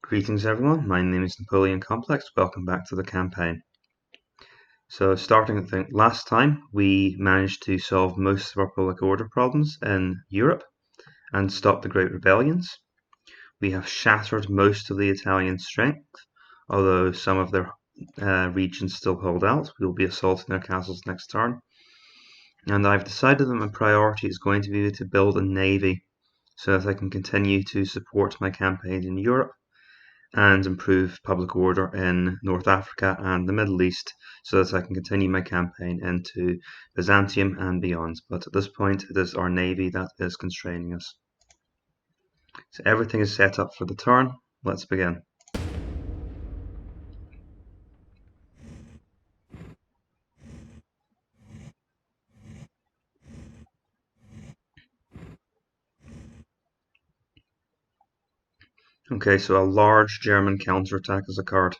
Greetings everyone, my name is Napoleon Complex, welcome back to the campaign. So starting at the last time, we managed to solve most of our public order problems in Europe and stop the Great Rebellions. We have shattered most of the Italian strength, although some of their regions still hold out. We will be assaulting their castles next turn. And I've decided that my priority is going to be to build a navy so that I can continue to support my campaign in Europe and improve public order in North Africa and the Middle East so that I can continue my campaign into Byzantium and beyond. But at this point, it is our navy that is constraining us. So everything is set up for the turn. Let's begin. Okay, so a large German counterattack has occurred.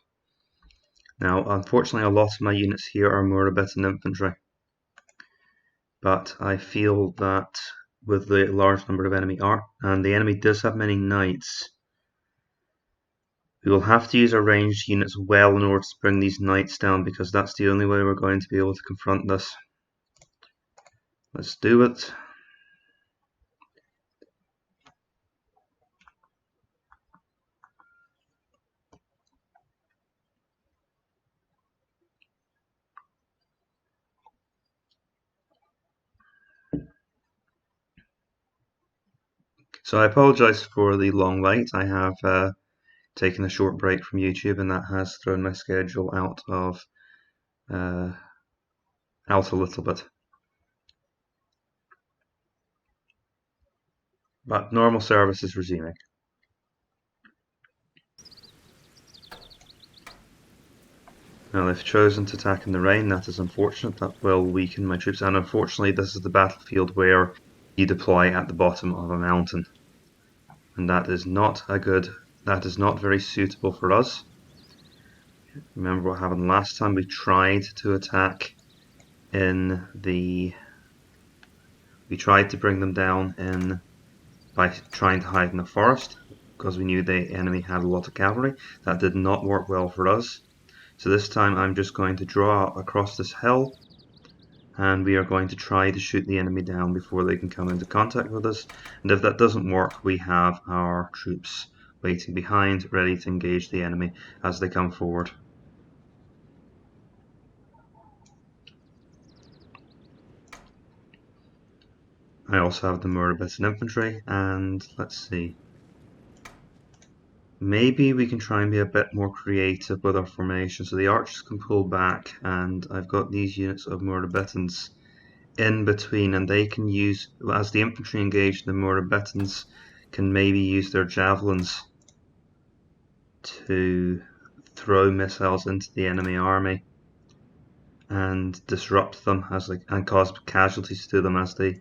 Now, unfortunately, a lot of my units here are Murabitan infantry. But I feel that with the large number of enemy and the enemy does have many knights, we will have to use our ranged units well in order to bring these knights down, because that's the only way we're going to be able to confront this. Let's do it. So I apologize for the long wait. I have taken a short break from YouTube, and that has thrown my schedule out a little bit. But normal service is resuming. Now they've chosen to attack in the rain. That is unfortunate. That will weaken my troops, and unfortunately this is the battlefield where you deploy at the bottom of a mountain. And that is not very suitable for us. Remember what happened last time? We tried to attack we tried to bring them down by trying to hide in the forest, because we knew the enemy had a lot of cavalry. That did not work well for us. So this time I'm just going to draw across this hill, and we are going to try to shoot the enemy down before they can come into contact with us. And if that doesn't work, we have our troops waiting behind, ready to engage the enemy as they come forward. I also have the Murabitan infantry, and let's see. Maybe we can try and be a bit more creative with our formation. So the archers can pull back, and I've got these units of Murabitans in between, and they can use, as the infantry engage, the Murabitans can maybe use their javelins to throw missiles into the enemy army and disrupt them and cause casualties to them as they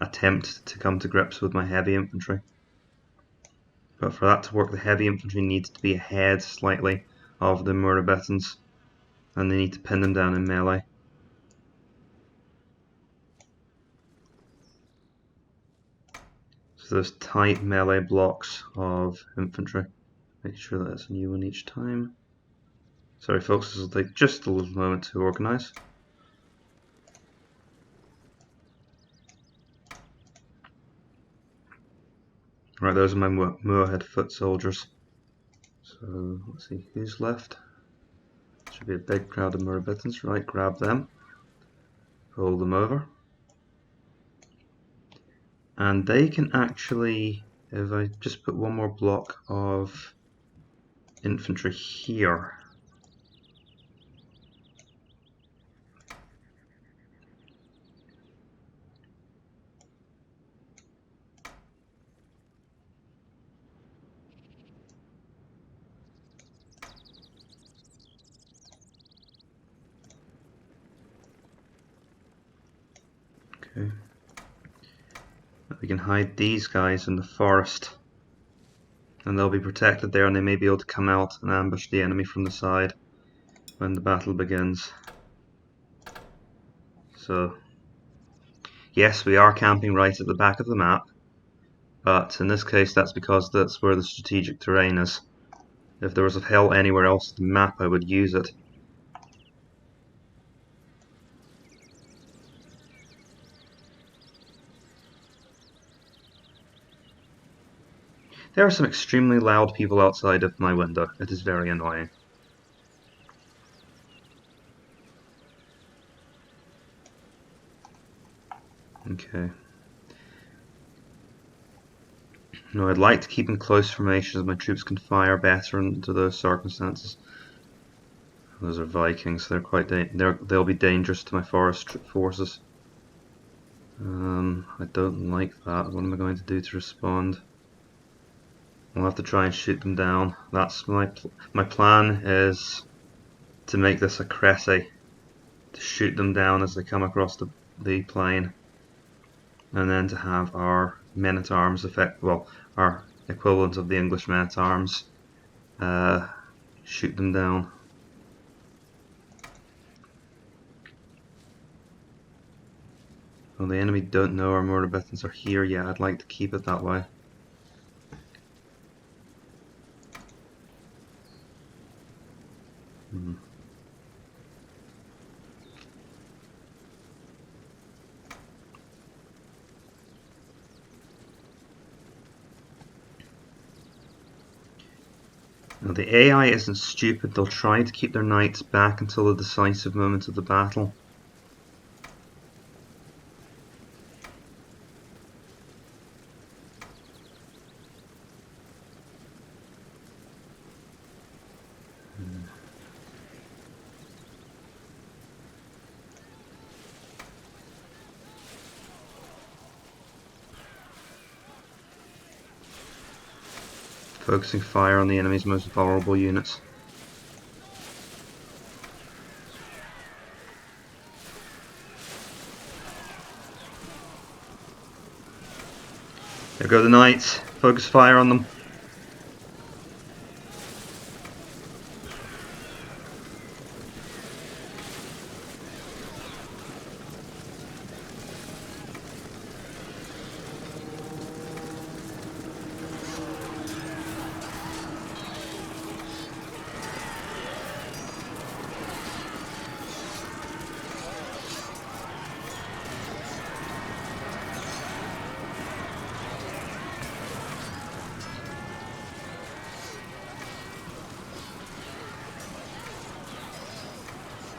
attempt to come to grips with my heavy infantry. But for that to work, the heavy infantry needs to be ahead slightly of the Murabitans, and they need to pin them down in melee. So there's tight melee blocks of infantry. Make sure that it's a new one each time. Sorry folks, this will take just a little moment to organise. Right, those are my Moorhead foot soldiers. So let's see who's left. Should be a big crowd of Murabitans. Right, grab them, roll them over, and they can actually, if I just put one more block of infantry here, okay. We can hide these guys in the forest, and they'll be protected there, and they may be able to come out and ambush the enemy from the side when the battle begins. So yes, we are camping right at the back of the map, but in this case that's because that's where the strategic terrain is. If there was a hell anywhere else on the map, I would use it. There are some extremely loud people outside of my window. It is very annoying. Okay. No, I'd like to keep in close formation as my troops can fire better under those circumstances. Those are Vikings. They're quite they'll be dangerous to my forest forces. I don't like that. What am I going to do to respond? I'll have to try and shoot them down. That's my plan is to make this a Cressy, to shoot them down as they come across the plain, and then to have our men-at-arms our equivalent of the English men-at-arms, shoot them down. Well, the enemy don't know our mortar batons are here yet. I'd like to keep it that way. Now, the AI isn't stupid. They'll try to keep their knights back until the decisive moment of the battle. Focusing fire on the enemy's most vulnerable units. There go the knights. Focus fire on them.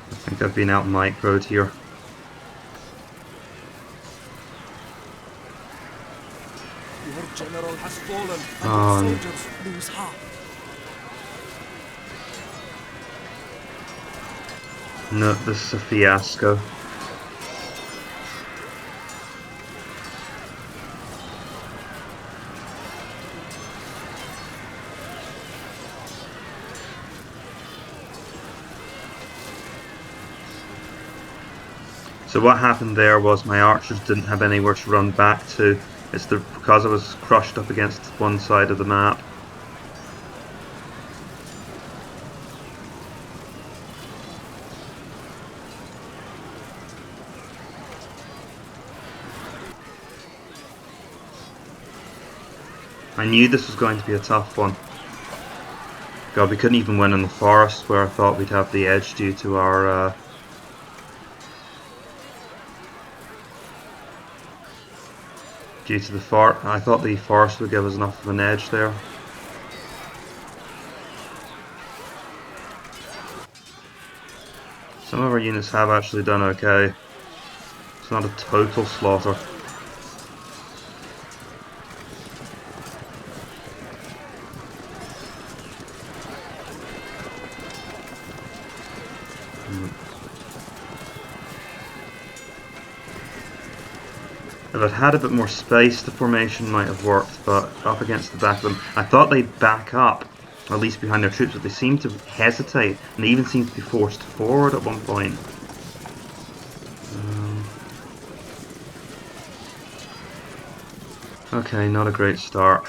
I think I've been out microed here. Your general has fallen, and your soldiers lose heart. No, this is a fiasco. So what happened there was my archers didn't have anywhere to run back to. It's because I was crushed up against one side of the map. I knew this was going to be a tough one. God, we couldn't even win in the forest where I thought we'd have the edge due to our I thought the forest would give us enough of an edge there. Some of our units have actually done okay. It's not a total slaughter. If I'd had a bit more space, the formation might have worked, but up against the back of them, I thought they'd back up, or at least behind their troops, but they seemed to hesitate, and they even seemed to be forced forward at one point. Okay, not a great start.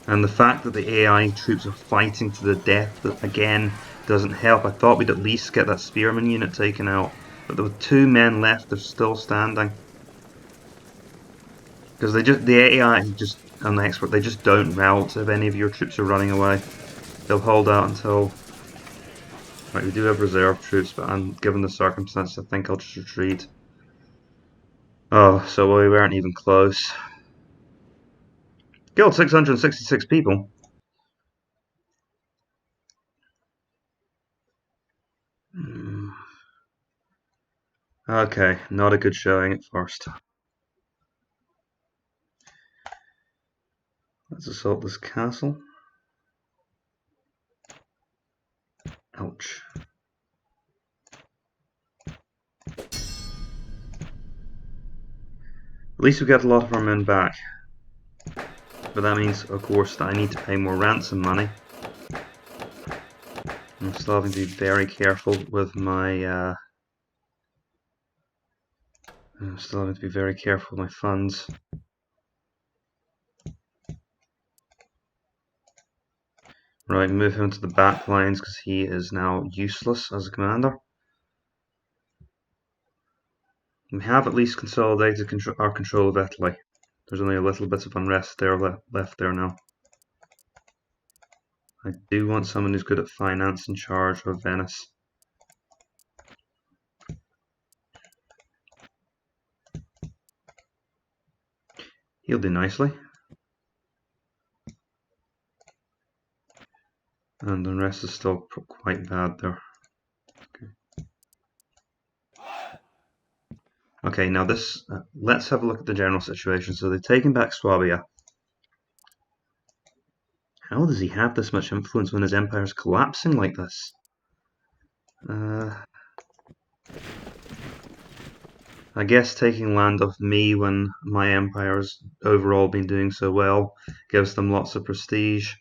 And the fact that the AI troops are fighting to the death, again, doesn't help. I thought we'd at least get that spearman unit taken out. But there were 2 men left, they're still standing. Because the AI just an expert. They just don't rout if any of your troops are running away. They'll hold out until... Right, we do have reserve troops, but given the circumstances, I think I'll just retreat. Oh, so we weren't even close. Killed 666 people. Okay, not a good showing at first. Let's assault this castle. Ouch. At least we got a lot of our men back. But that means, of course, that I need to pay more ransom money. I'm still having to be very careful with my funds. Right, move him to the back lines because he is now useless as a commander. We have at least consolidated our control of Italy. There's only a little bit of unrest there left there now. I do want someone who's good at finance in charge of Venice. He'll do nicely. And the rest is still quite bad there. Okay, now this. Let's have a look at the general situation. So they've taken back Swabia. How does he have this much influence when his empire is collapsing like this? I guess taking land off me when my empire has overall been doing so well gives them lots of prestige.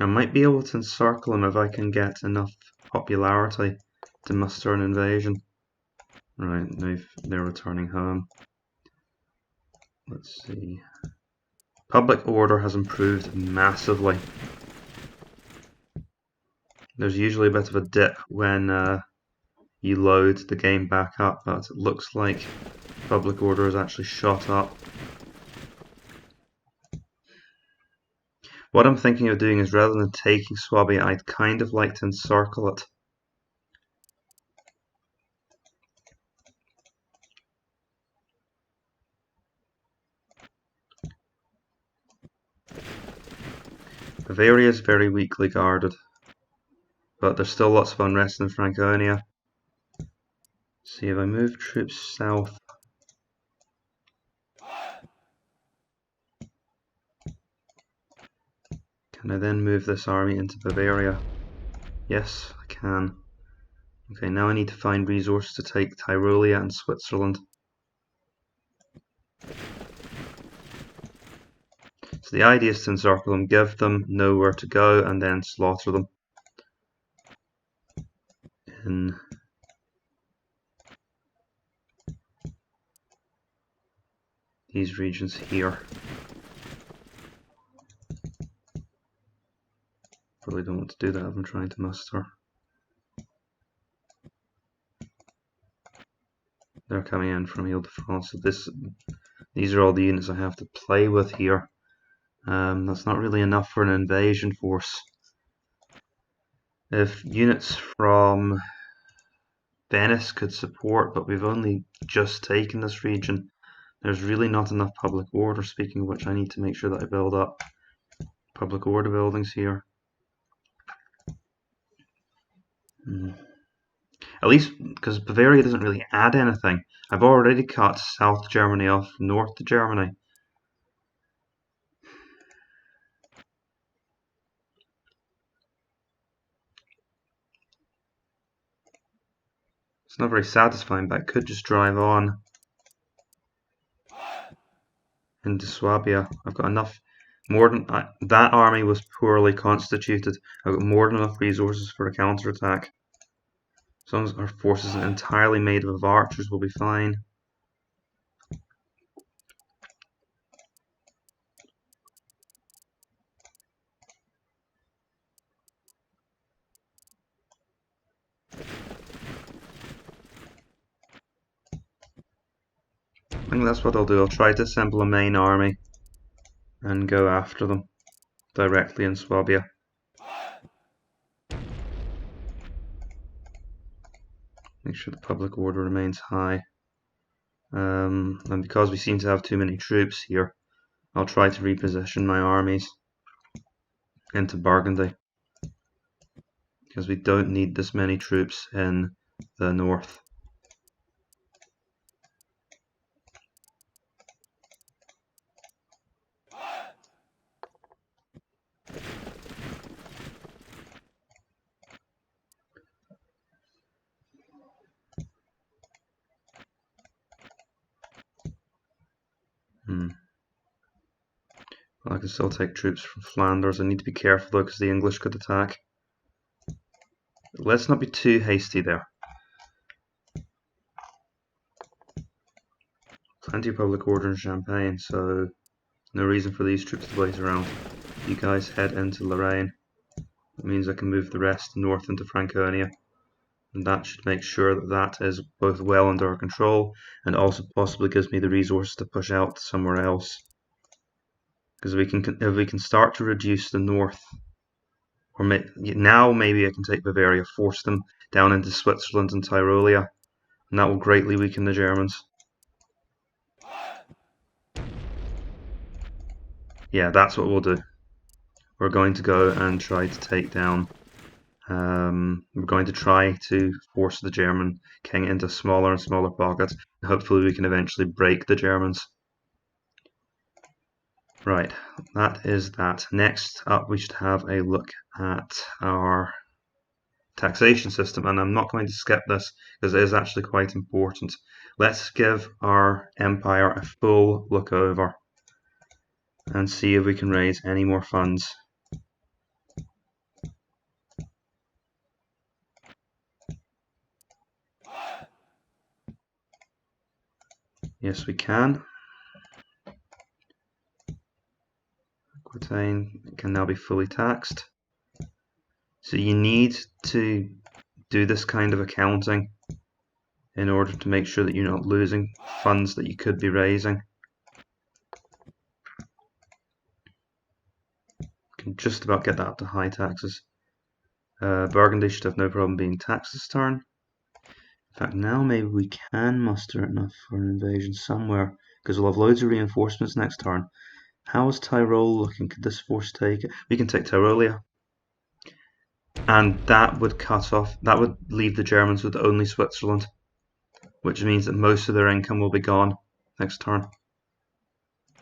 I might be able to encircle him if I can get enough popularity to muster an invasion. Right, they're returning home. Let's see. Public order has improved massively. There's usually a bit of a dip when you load the game back up, but it looks like public order has actually shot up. What I'm thinking of doing is rather than taking Swabia, I'd kind of like to encircle it. Bavaria is very weakly guarded, but there's still lots of unrest in Franconia. See, if I move troops south, can I then move this army into Bavaria? Yes, I can. Okay, now I need to find resources to take Tyrolia and Switzerland. So the idea is to encircle them, give them nowhere to go, and then slaughter them in these regions here. Probably don't want to do that if I'm trying to muster. They're coming in from Ile-de-France, so these are all the units I have to play with here. That's not really enough for an invasion force. If units from Venice could support, but we've only just taken this region, there's really not enough public order, speaking of which I need to make sure that I build up public order buildings here. At least, because Bavaria doesn't really add anything. I've already cut South Germany off North Germany. It's not very satisfying, but I could just drive on into Swabia. I've got enough, that army was poorly constituted. I've got more than enough resources for a counterattack. As long as our force isn't entirely made up of archers, we'll be fine. think that's what I'll do. I'll try to assemble a main army and go after them directly in Swabia. Make sure the public order remains high. And because we seem to have too many troops here, I'll try to reposition my armies into Burgundy, because we don't need this many troops in the north. Well, I can still take troops from Flanders. I need to be careful though, because the English could attack. Let's not be too hasty there. Plenty of public order in Champagne, so no reason for these troops to wait around. You guys head into Lorraine. That means I can move the rest north into Franconia. And that should make sure that that is both well under our control and also possibly gives me the resources to push out somewhere else. Because if we can start to reduce the north, or now maybe I can take Bavaria, force them down into Switzerland and Tyrolia, and that will greatly weaken the Germans. Yeah, that's what we'll do. We're going to go and try to take down. We're going to try to force the German king into smaller and smaller pockets, and hopefully we can eventually break the Germans. Right, that is that. Next up, we should have a look at our taxation system, and I'm not going to skip this because it is actually quite important. Let's give our empire a full look over and see if we can raise any more funds. Yes, we can. Aquitaine can now be fully taxed. So you need to do this kind of accounting in order to make sure that you're not losing funds that you could be raising. Can just about get that up to high taxes. Burgundy should have no problem being taxed this turn. In fact, now maybe we can muster enough for an invasion somewhere, because we'll have loads of reinforcements next turn. How is Tyrol looking? Could this force take it? We can take Tyrolia. And that would that would leave the Germans with only Switzerland, which means that most of their income will be gone next turn.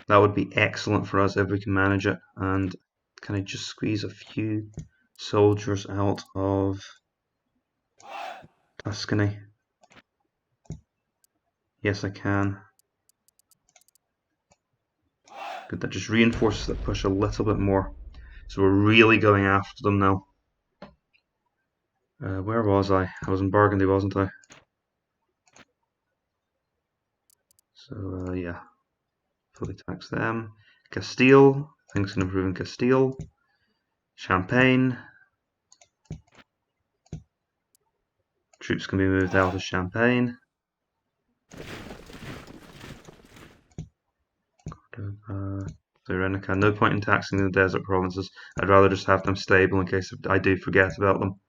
That would be excellent for us if we can manage it. And can I just squeeze a few soldiers out of Tuscany? Yes, I can. Good, that just reinforces that push a little bit more. So we're really going after them now. Where was I? I was in Burgundy, wasn't I? So, yeah. Fully tax them. Castile. Things can improve in Castile. Champagne. Troops can be moved out of Champagne. Cyrenaica. No point in taxing the desert provinces. I'd rather just have them stable in case I do forget about them,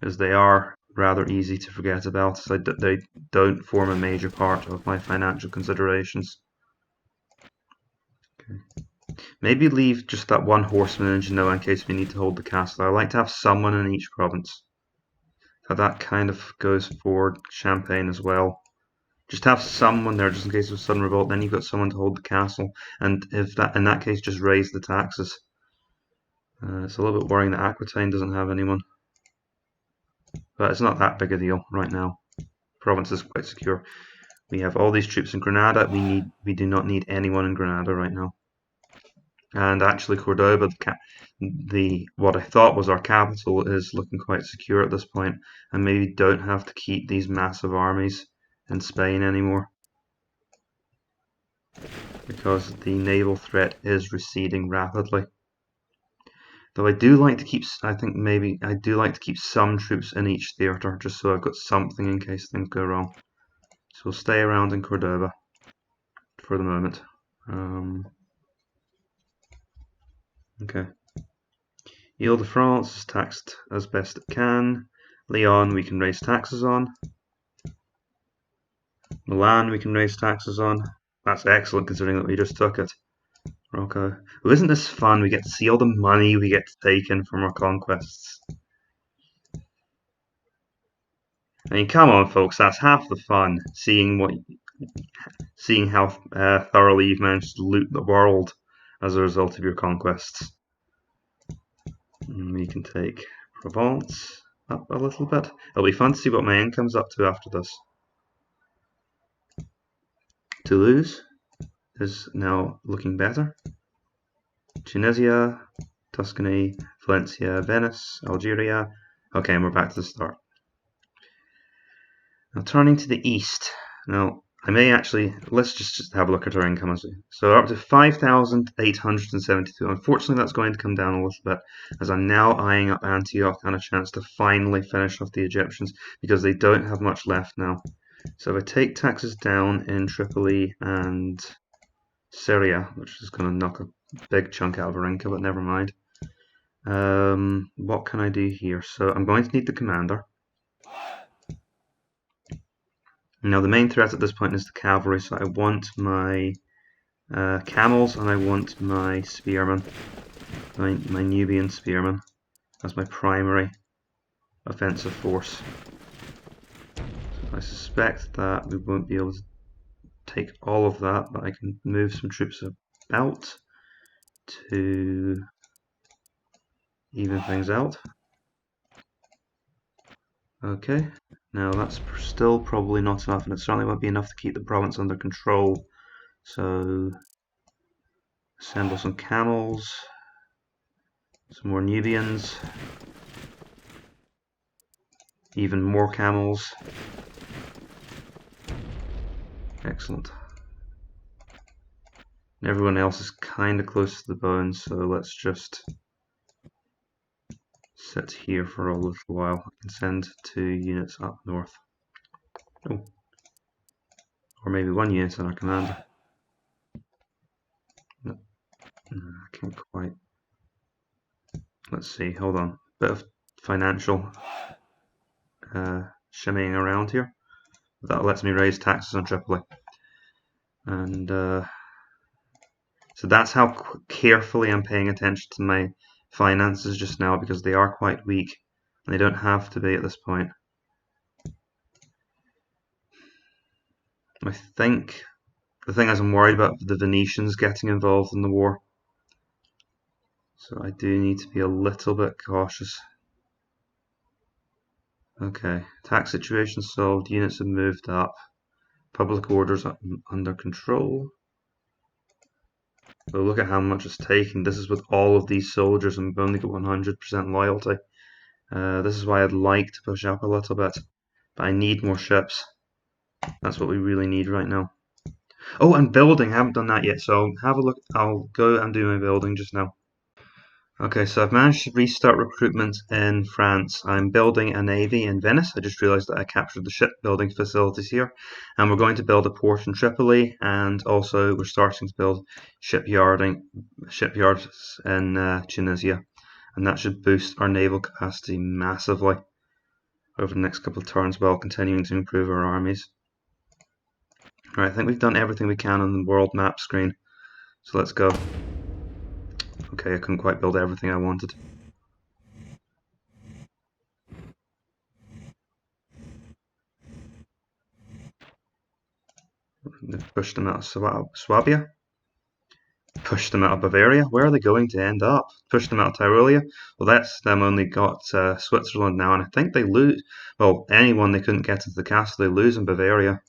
as they are rather easy to forget about, so they don't form a major part of my financial considerations. Okay. Maybe leave just that one horseman in Genoa in case we need to hold the castle. I like to have someone in each province. So that kind of goes for Champagne as well. Just have someone there just in case of a sudden revolt, then you've got someone to hold the castle, and if that in that case just raise the taxes. It's a little bit worrying that Aquitaine doesn't have anyone, but it's not that big a deal right now. Province is quite secure. We have all these troops in Granada. We do not need anyone in Granada right now. And actually, Cordoba, what I thought was our capital, is looking quite secure at this point, and maybe don't have to keep these massive armies in Spain anymore, because the naval threat is receding rapidly. Though I do like to keep, I do like to keep some troops in each theatre, just so I've got something in case things go wrong. So we'll stay around in Cordoba. for the moment. Okay. Ile-de-France is taxed as best it can. Lyon we can raise taxes on. Milan we can raise taxes on. That's excellent considering that we just took it. Morocco. Well, isn't this fun? We get to see all the money we get to take in from our conquests. I mean, come on, folks, that's half the fun. Seeing how thoroughly you've managed to loot the world as a result of your conquests. And we can take Provence up a little bit. It'll be fun to see what my income's up to after this. Toulouse is now looking better. Tunisia, Tuscany, Valencia, Venice, Algeria. Okay, and we're back to the start. Now turning to the east. Now I may actually, let's just have a look at our income. So we're up to 5,872. Unfortunately that's going to come down a little bit as I'm now eyeing up Antioch and a chance to finally finish off the Egyptians because they don't have much left now. So if I take taxes down in Tripoli and Syria, which is going to knock a big chunk out of our income, but never mind. What can I do here? So I'm going to need the commander. Now the main threat at this point is the cavalry, so I want my camels and I want my spearmen, my Nubian spearmen, as my primary offensive force. So I suspect that we won't be able to take all of that, but I can move some troops about to even things out. Okay, now that's still probably not enough, and it certainly won't be enough to keep the province under control. So assemble some camels, some more Nubians, even more camels. Excellent. And everyone else is kind of close to the bone, so let's just sit here for a little while. I can send 2 units up north. Oh. Or maybe 1 unit in our commander. No, I can't quite. Let's see, hold on. Bit of financial shimmying around here. That lets me raise taxes on Tripoli. And so that's how carefully I'm paying attention to my finances just now, because they are quite weak. And they don't have to be at this point. I think the thing is I'm worried about the Venetians getting involved in the war. So I do need to be a little bit cautious. Okay, tax situation solved, units have moved up, public orders under control. So look at how much it's taken. This is with all of these soldiers and we've only got 100% loyalty. This is why I'd like to push up a little bit, but I need more ships. That's what we really need right now. Oh, and building, I haven't done that yet, so have a look. I'll go and do my building just now. Okay, so I've managed to restart recruitment in France. I'm building a navy in Venice. I just realised that I captured the shipbuilding facilities here. And we're going to build a port in Tripoli, and also we're starting to build shipyards in Tunisia. And that should boost our naval capacity massively over the next couple of turns while continuing to improve our armies. Right, I think we've done everything we can on the world map screen. So let's go. Okay, I couldn't quite build everything I wanted. They've pushed them out of Swabia. Pushed them out of Bavaria. Where are they going to end up? Pushed them out of Tyrolia. Well, that's them only got Switzerland now, and I think they lose. Well, anyone they couldn't get into the castle, they lose in Bavaria.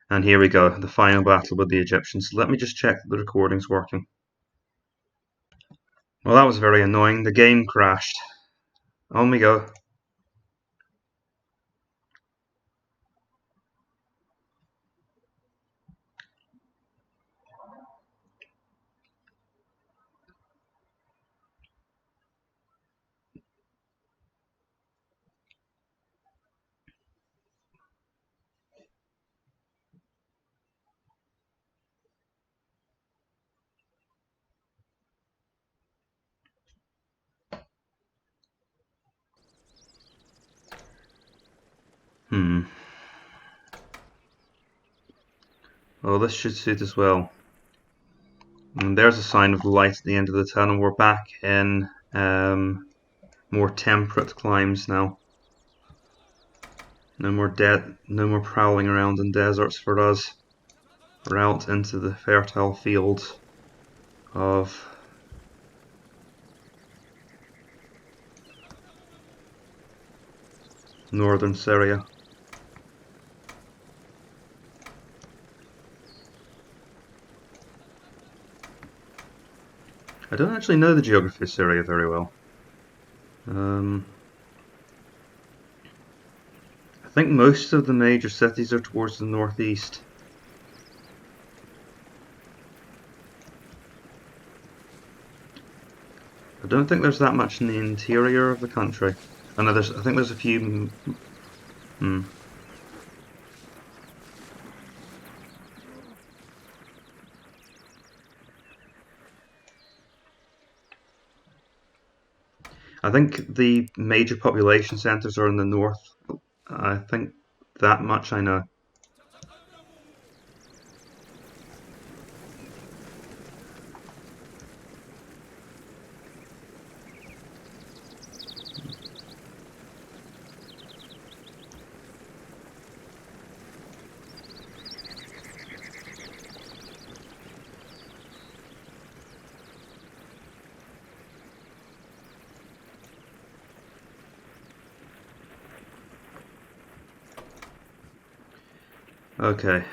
And here we go, the final battle with the Egyptians. Let me just check that the recording's working. Well, that was very annoying. The game crashed. On we go. Well, this should suit as well. And there's a sign of light at the end of the tunnel. We're back in more temperate climes now. No more prowling around in deserts for us. We're out into the fertile fields of northern Syria. I don't actually know the geography of Syria very well. I think most of the major cities are towards the northeast. I don't think there's that much in the interior of the country. I know I think there's a few. I think the major population centres are in the north. I think that much I know. Okay.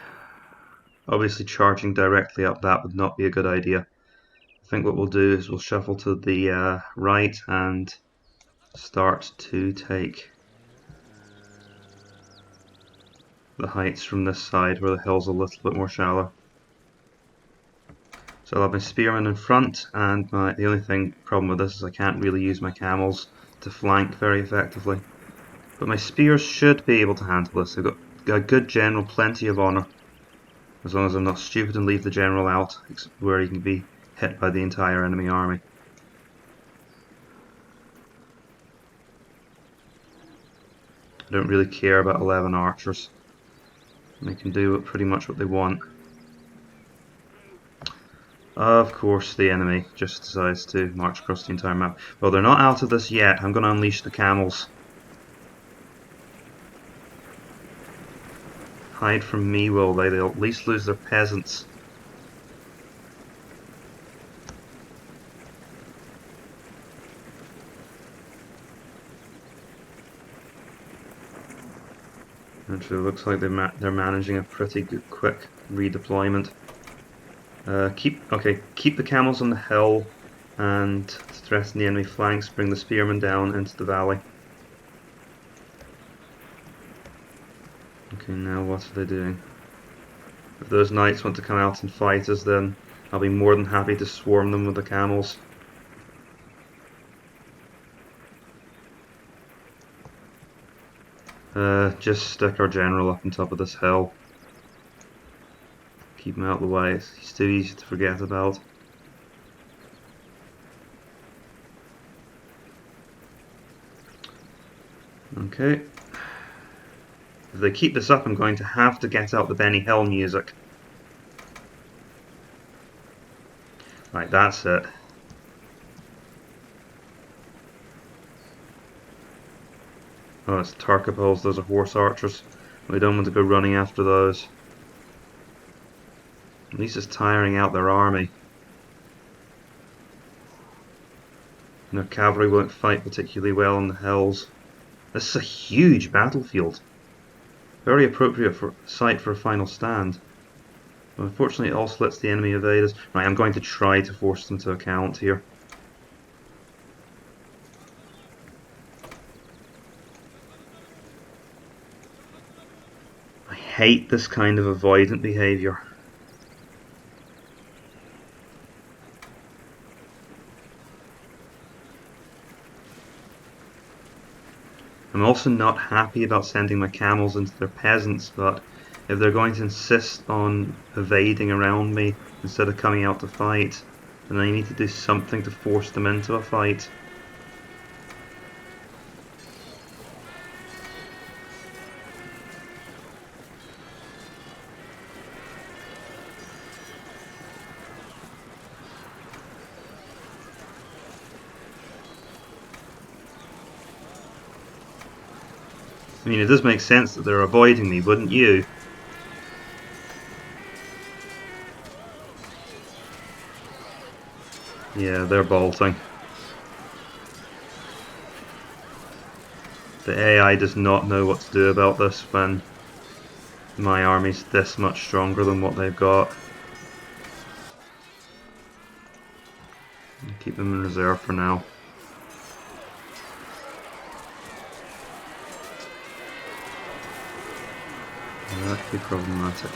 Obviously charging directly up that would not be a good idea. I think what we'll do is we'll shuffle to the right and start to take the heights from this side where the hill's a little bit more shallow. So I'll have my spearmen in front, and the only problem with this is I can't really use my camels to flank very effectively. But my spears should be able to handle this. They've got a good general, plenty of honour. As long as I'm not stupid and leave the general out, where he can be hit by the entire enemy army. I don't really care about 11 archers. They can do pretty much what they want. Of course the enemy just decides to march across the entire map. Well, they're not out of this yet. I'm going to unleash the camels. Hide from me, will they? They'll at least lose their peasants. Actually, it looks like they're managing a pretty good, quick redeployment. Keep the camels on the hill and threaten the enemy flanks. Bring the spearmen down into the valley. Okay, now what are they doing? If those knights want to come out and fight us, then I'll be more than happy to swarm them with the camels. Just stick our general up on top of this hill. Keep him out of the way, he's too easy to forget about. Okay. If they keep this up, I'm going to have to get out the Benny Hill music. Right, that's it. Oh, it's Tarkapols, those are horse archers. We don't want to go running after those. At least it's tiring out their army. And their cavalry won't fight particularly well on the hills. This is a huge battlefield. Very appropriate site for a final stand. But unfortunately it also lets the enemy evade us. Right, I'm going to try to force them to account here. I hate this kind of avoidant behaviour. I'm also not happy about sending my camels into their peasants, but if they're going to insist on evading around me instead of coming out to fight, then I need to do something to force them into a fight. I mean, it does make sense that they're avoiding me, wouldn't you? Yeah, they're bolting. The AI does not know what to do about this when my army's this much stronger than what they've got. Keep them in reserve for now. That could be problematic.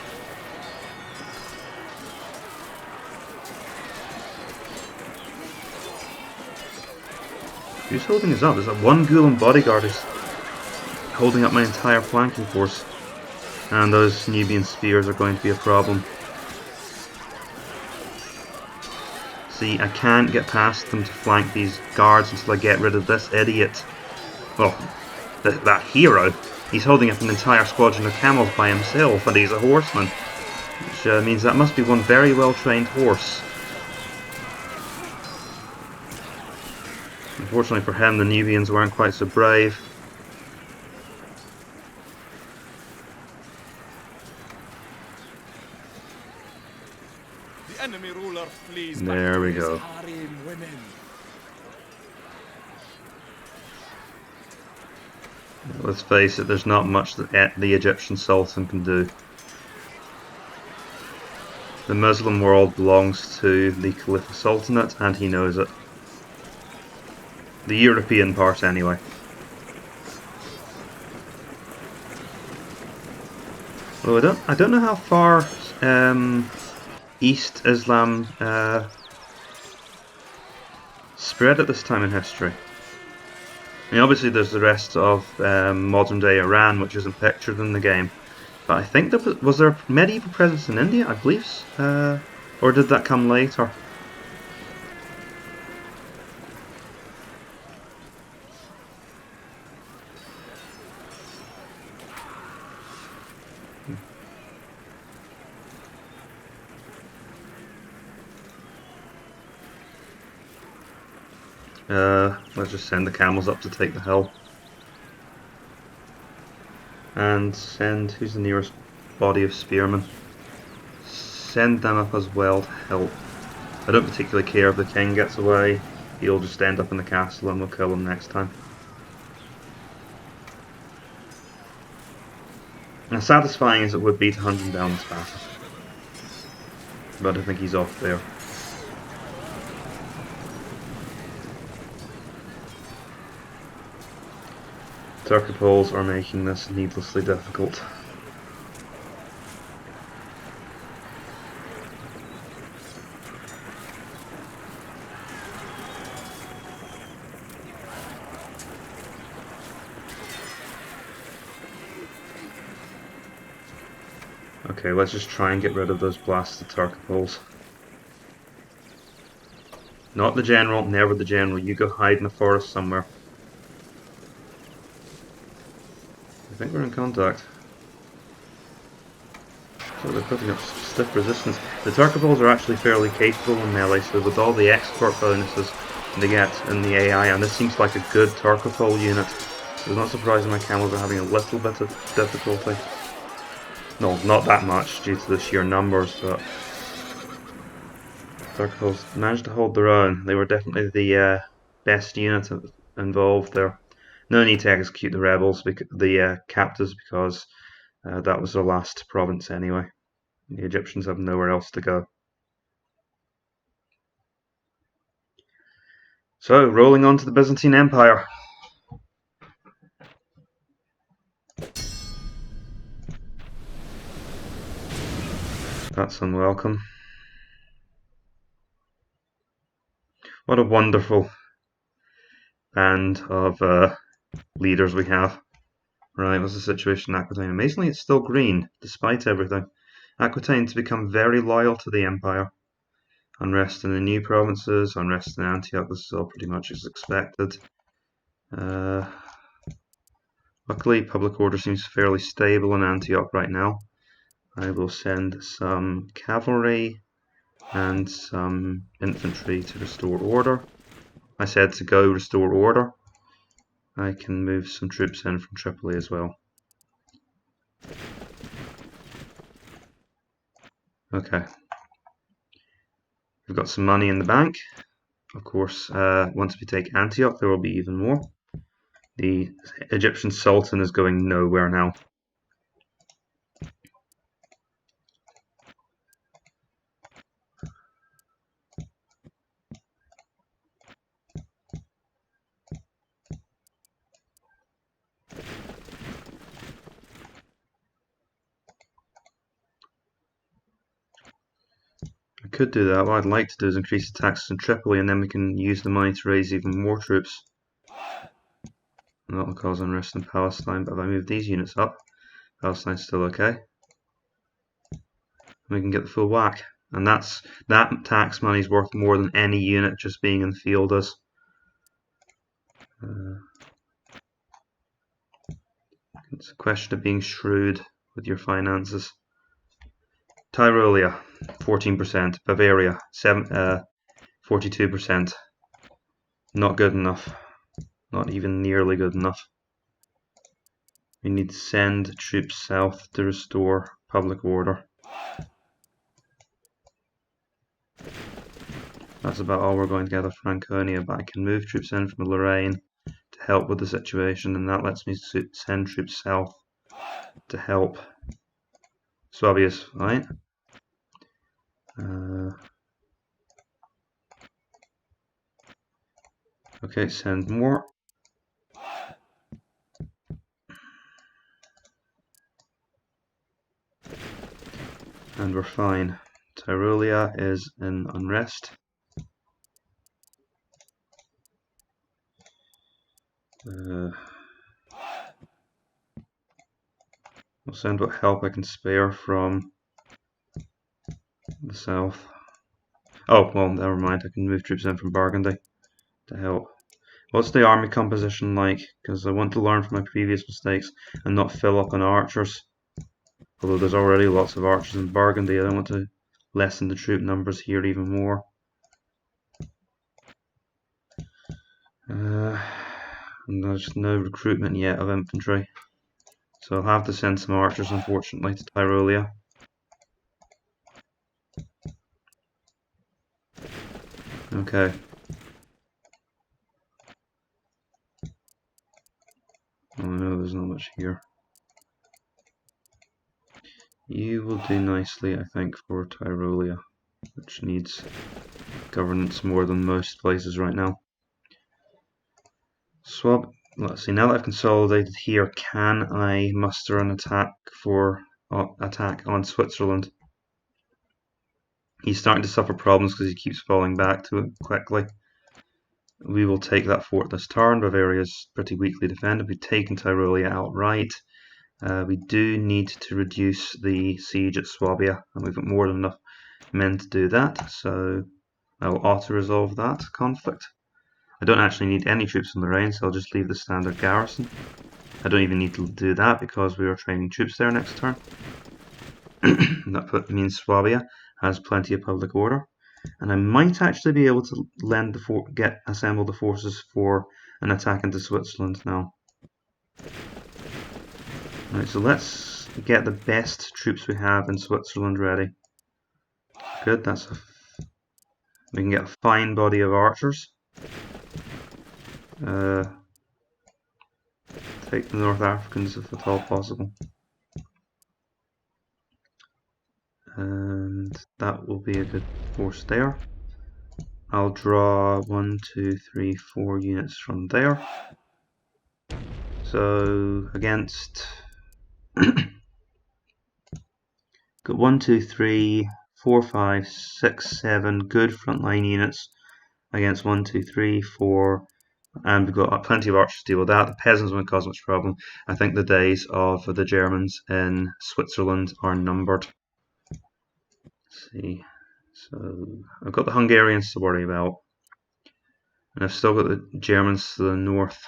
Who's holding us up? Is that one Ghoul bodyguard who's holding up my entire flanking force? And those Nubian spears are going to be a problem. See, I can't get past them to flank these guards until I get rid of this idiot. Well, that hero. He's holding up an entire squadron of camels by himself, and he's a horseman. Which means that must be one very well trained horse. Unfortunately for him, the Nubians weren't quite so brave. The enemy ruler flees There we go. harem women. Let's face it, there's not much that the Egyptian Sultan can do. The Muslim world belongs to the Khalifa Sultanate, and he knows it. The European part, anyway. Well, I don't know how far East Islam spread at this time in history. I mean, obviously there's the rest of modern day Iran, which isn't pictured in the game. But I think was there a medieval presence in India, I believe, or did that come later? Let's just send the camels up to take the hill. And send, who's the nearest body of spearmen? Send them up as well to help. I don't particularly care if the king gets away. He'll just end up in the castle and we'll kill him next time. As satisfying as it would be to hunt him down this battle. But I think he's off there. Turcopoles are making this needlessly difficult. Okay, let's just try and get rid of those blasted Turcopoles. Not the general, never the general. You go hide in the forest somewhere. I think we're in contact. So they're putting up stiff resistance. The Turcopoles are actually fairly capable in melee, so with all the export bonuses they get in the AI, and this seems like a good Turcopole unit. So it's not surprising my camels are having a little bit of difficulty. No, not that much due to the sheer numbers, but Turcopoles managed to hold their own. They were definitely the best unit involved there. No need to execute the rebels, the captives, because that was their last province anyway. The Egyptians have nowhere else to go. So, rolling on to the Byzantine Empire. That's unwelcome. What a wonderful band of leaders we have. Right, what's the situation in Aquitaine? Amazingly, it's still green, despite everything. Aquitaine's become very loyal to the Empire. Unrest in the new provinces, unrest in Antioch, this is all pretty much as expected. Luckily, public order seems fairly stable in Antioch right now. I will send some cavalry and some infantry to restore order. I said to go restore order. I can move some troops in from Tripoli as well. Okay. We've got some money in the bank. Of course, once we take Antioch, there will be even more. The Egyptian Sultan is going nowhere now. I could do that. What I'd like to do is increase the taxes in Tripoli, and then we can use the money to raise even more troops. And that will cause unrest in Palestine, but if I move these units up, Palestine's still okay. We can get the full whack. And that tax money is worth more than any unit just being in the field is. It's a question of being shrewd with your finances. Tyrolia, 14%. Bavaria, 42%. Not good enough. Not even nearly good enough. We need to send troops south to restore public order. That's about all we're going to get of Franconia, but I can move troops in from Lorraine to help with the situation, and that lets me send troops south to help. Swabia's fine. Okay, send more. And we're fine. Tyrolia is in unrest. We'll send what help I can spare from the south. Oh, well, never mind. I can move troops in from Burgundy to help. What's the army composition like? Because I want to learn from my previous mistakes and not fill up on archers. Although there's already lots of archers in Burgundy, I don't want to lessen the troop numbers here even more. And there's no recruitment yet of infantry. So I'll have to send some archers, unfortunately, to Tyrolia. Okay. Oh no, there's not much here. You will do nicely, I think, for Tyrolia, which needs governance more than most places right now. Let's see, now that I've consolidated here, can I muster an attack on Switzerland? He's starting to suffer problems because he keeps falling back to it quickly. We will take that fort this turn. Bavaria is pretty weakly defended. We've taken Tyrolia outright. We do need to reduce the siege at Swabia, and we've got more than enough men to do that, so I will auto-resolve that conflict. I don't actually need any troops in Lorraine, so I'll just leave the standard garrison. I don't even need to do that because we are training troops there next turn. That means Swabia has plenty of public order, and I might actually be able to assemble the forces for an attack into Switzerland now. Right, so let's get the best troops we have in Switzerland ready. Good, we can get a fine body of archers. Take the North Africans if at all possible. And that will be a good force there. I'll draw 1, 2, 3, 4 units from there. So against got 1, 2, 3, 4, 5, 6, 7 good frontline units against 1, 2, 3, 4, and we've got plenty of archers to deal with that. The peasants won't cause much problem. I think the days of the Germans in Switzerland are numbered. Let's see. So I've got the Hungarians to worry about, and I've still got the Germans to the north.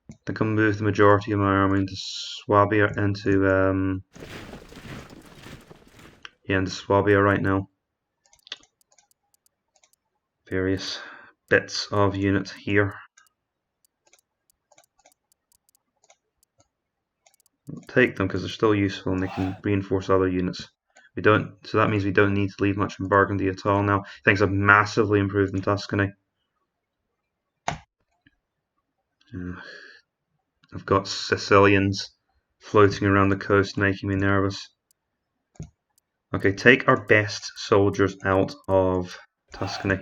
I think I'll move the majority of my army into Swabia, into Swabia right now. Various bits of units here. take them because they're still useful and they can reinforce other units. We don't, so that means we don't need to leave much in Burgundy at all now. Things have massively improved in Tuscany. I've got Sicilians floating around the coast making me nervous. Okay, take our best soldiers out of Tuscany.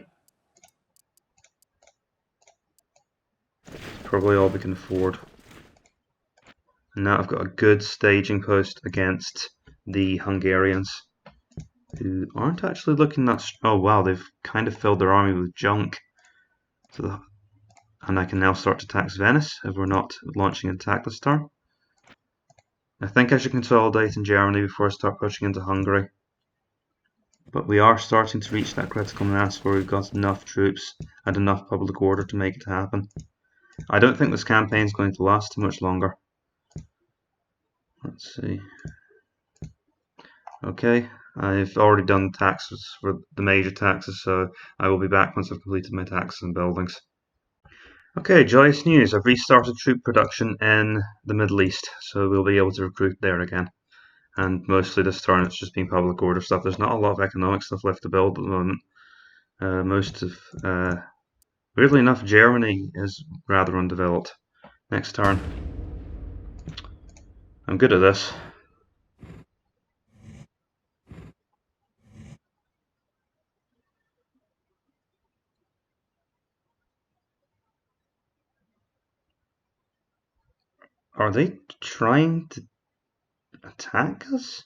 Probably all we can afford. And now I've got a good staging post against the Hungarians, who aren't actually looking that... Oh wow, they've kind of filled their army with junk. And I can now start to tax Venice if we're not launching an attack this turn. I think I should consolidate in Germany before I start pushing into Hungary. But we are starting to reach that critical mass where we've got enough troops and enough public order to make it happen. I don't think this campaign is going to last too much longer. Let's see. Okay, I've already done taxes for the major taxes, so I will be back once I've completed my taxes and buildings. Okay, joyous news. I've restarted troop production in the Middle East, so we'll be able to recruit there again. And mostly this turn it's just been public order stuff. There's not a lot of economic stuff left to build at the moment. Weirdly enough, Germany is rather undeveloped. Next turn. I'm good at this. Are they trying to attack us?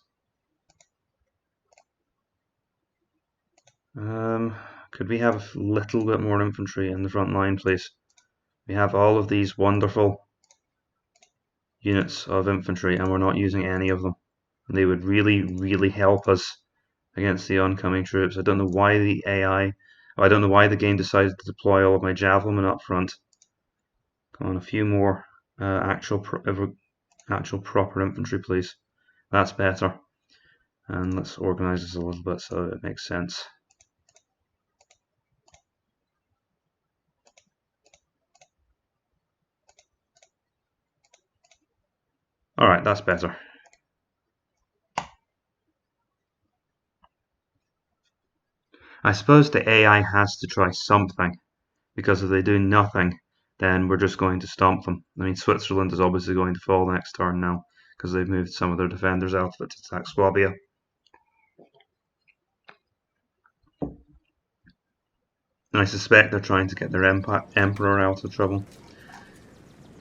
Could we have a little bit more infantry in the front line, please? We have all of these wonderful units of infantry and we're not using any of them. And they would really, really help us against the oncoming troops. I don't know why the AI... I don't know why the game decided to deploy all of my javelin up front. Come on, a few more actual proper infantry, please. That's better. And let's organize this a little bit so it makes sense. Alright, that's better. I suppose the AI has to try something, because if they do nothing, then we're just going to stomp them. I mean, Switzerland is obviously going to fall next turn now, because they've moved some of their defenders out of it to attack Swabia. And I suspect they're trying to get their emperor out of trouble.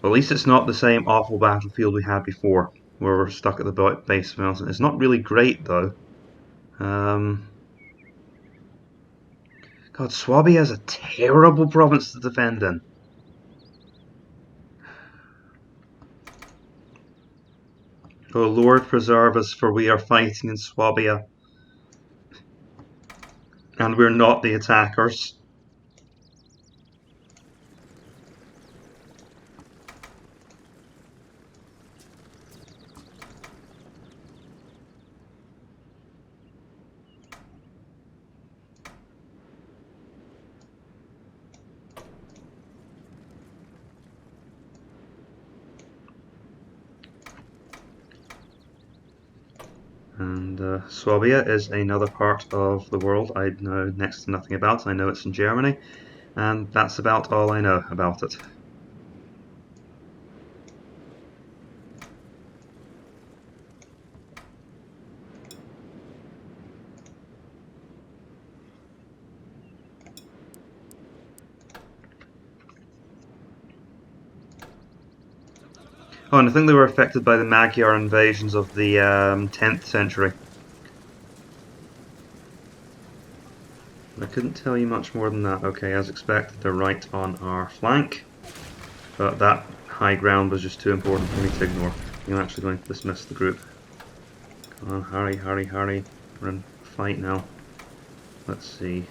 But at least it's not the same awful battlefield we had before, where we're stuck at the base of the mountain. It's not really great, though. God, Swabia is a terrible province to defend in. Oh Lord preserve us, for we are fighting in Swabia. And we're not the attackers. And Swabia is another part of the world I know next to nothing about. I know it's in Germany, and that's about all I know about it. Oh, and I think they were affected by the Magyar invasions of the 10th century. I couldn't tell you much more than that. Okay, as expected, they're right on our flank. But that high ground was just too important for me to ignore. I'm actually going to dismiss the group. Come on, hurry, hurry, hurry. We're in a fight now. Let's see.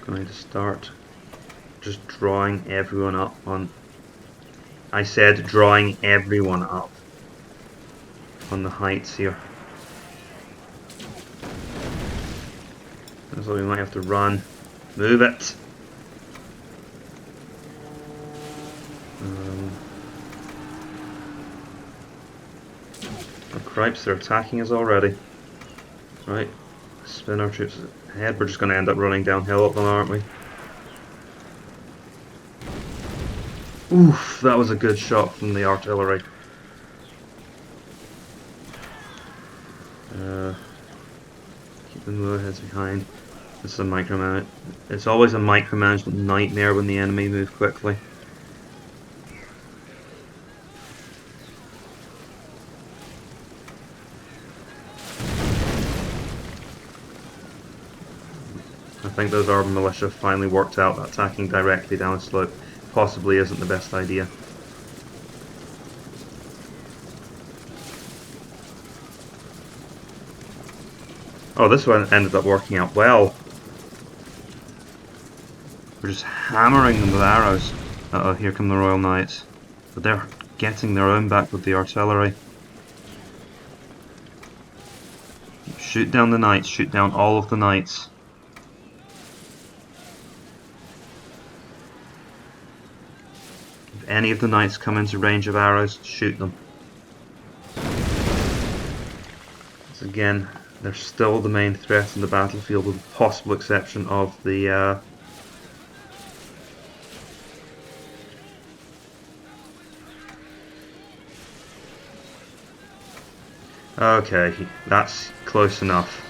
I'm going to start just drawing everyone up on... I said drawing everyone up on the heights here. So we might have to run. Move it! Cripes, they're attacking us already. Right, spin our troops ahead. We're just going to end up running downhill at them, aren't we? Oof, that was a good shot from the artillery. Keep the Almohads behind. This is a micromanage. It's always a micromanagement nightmare when the enemy move quickly. I think those Arban militia finally worked out that attacking directly down a slope possibly isn't the best idea. Oh, this one ended up working out well. We're just hammering them with arrows. Uh-oh, here come the Royal Knights. But they're getting their own back with the artillery. Shoot down the Knights, shoot down all of the Knights. If any of the Knights come into range of arrows, shoot them. So again, they're still the main threat in the battlefield with the possible exception of the okay, that's close enough.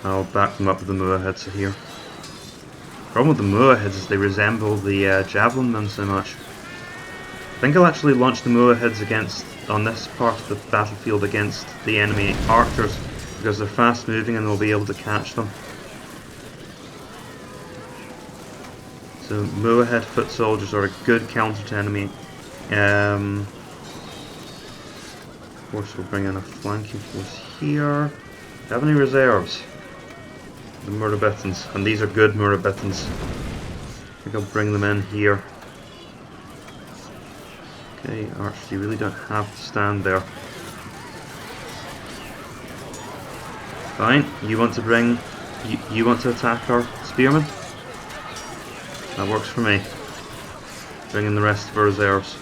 I'll back them up with the Almohads here. The problem with the Almohads is they resemble the javelin men so much. I think I'll actually launch the Almohads against, on this part of the battlefield, against the enemy archers, because they're fast moving and we'll be able to catch them. So Almohad foot soldiers are a good counter to enemy. Of course we'll bring in a flanking force here. Do you have any reserves? The Murabitans, and these are good Murabitans. I think I'll bring them in here. Okay, archers, you really don't have to stand there. Fine, you want to bring... You want to attack our spearmen? That works for me. Bring in the rest of our reserves.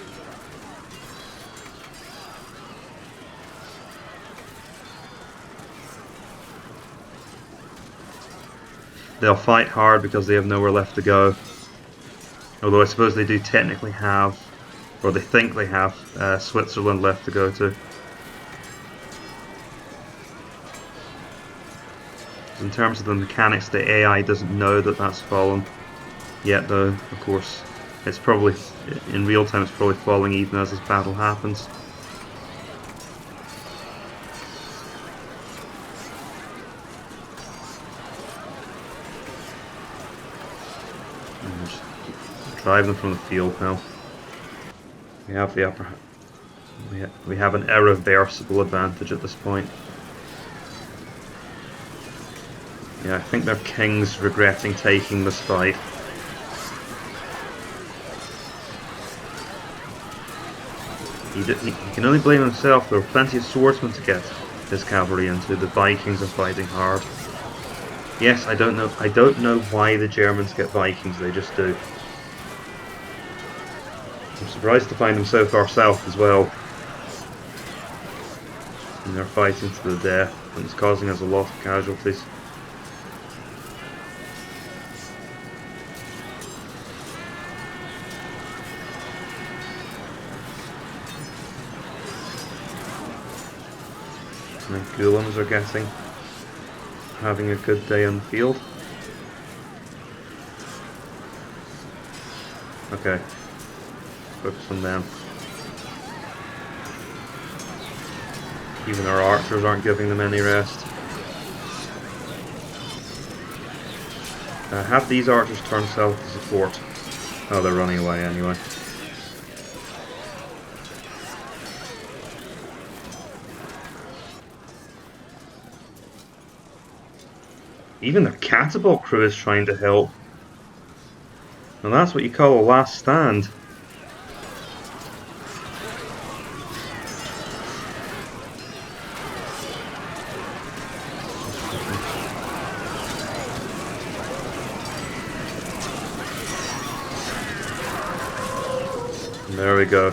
They'll fight hard because they have nowhere left to go. Although I suppose they do technically have, or they think they have, Switzerland left to go to. In terms of the mechanics, the AI doesn't know that that's fallen yet, though, of course. It's probably, in real time, it's probably falling even as this battle happens. Drive them from the field now. We have the upper. We have an irreversible advantage at this point. Yeah, I think their king's regretting taking this fight. He can only blame himself. There are plenty of swordsmen to get his cavalry into. The Vikings are fighting hard. Yes, I don't know why the Germans get Vikings. They just do. I'm surprised to find them so far south as well. And they're fighting to the death, and it's causing us a lot of casualties. And the Ghulams are having a good day on the field. Okay. Focus on them. Even our archers aren't giving them any rest. Have these archers turn south to support. Oh, they're running away anyway. Even their catapult crew is trying to help. And that's what you call a last stand. There we go.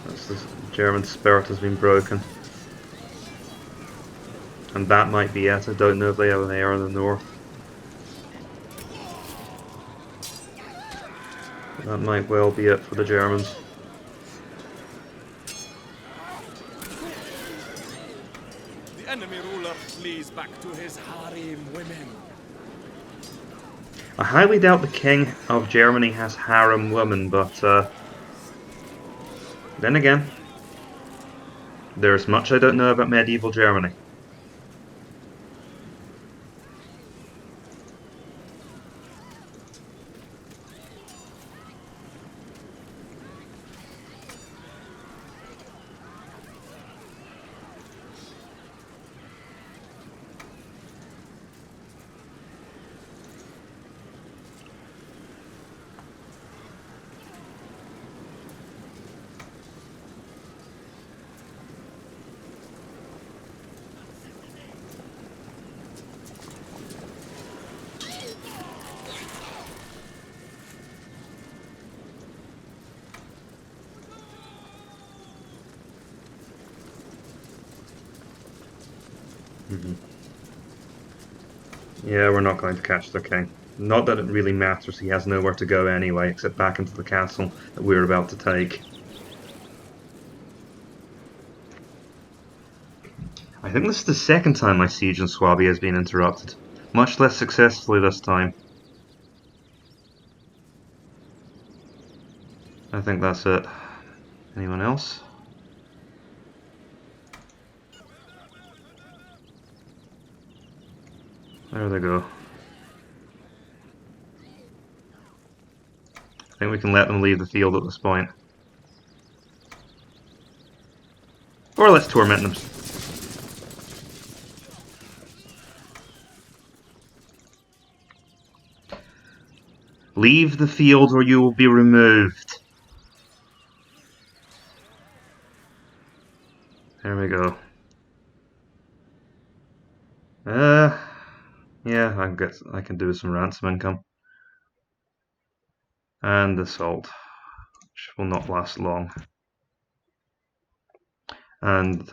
That's the German spirit has been broken. And that might be it. I don't know if they have an air in the north. That might well be it for the Germans. The enemy ruler flees back to his harem women. I highly doubt the king of Germany has harem women, but then again, there's much I don't know about medieval Germany. Yeah, we're not going to catch their king. Not that it really matters, he has nowhere to go anyway, except back into the castle that we're about to take. I think this is the second time my siege in Swabia has been interrupted. Much less successfully this time. I think that's it. Anyone else? There they go. I think we can let them leave the field at this point. Or let's torment them. Leave the field or you will be removed. There we go. Yeah, I guess I can do some ransom income. And assault, which will not last long. And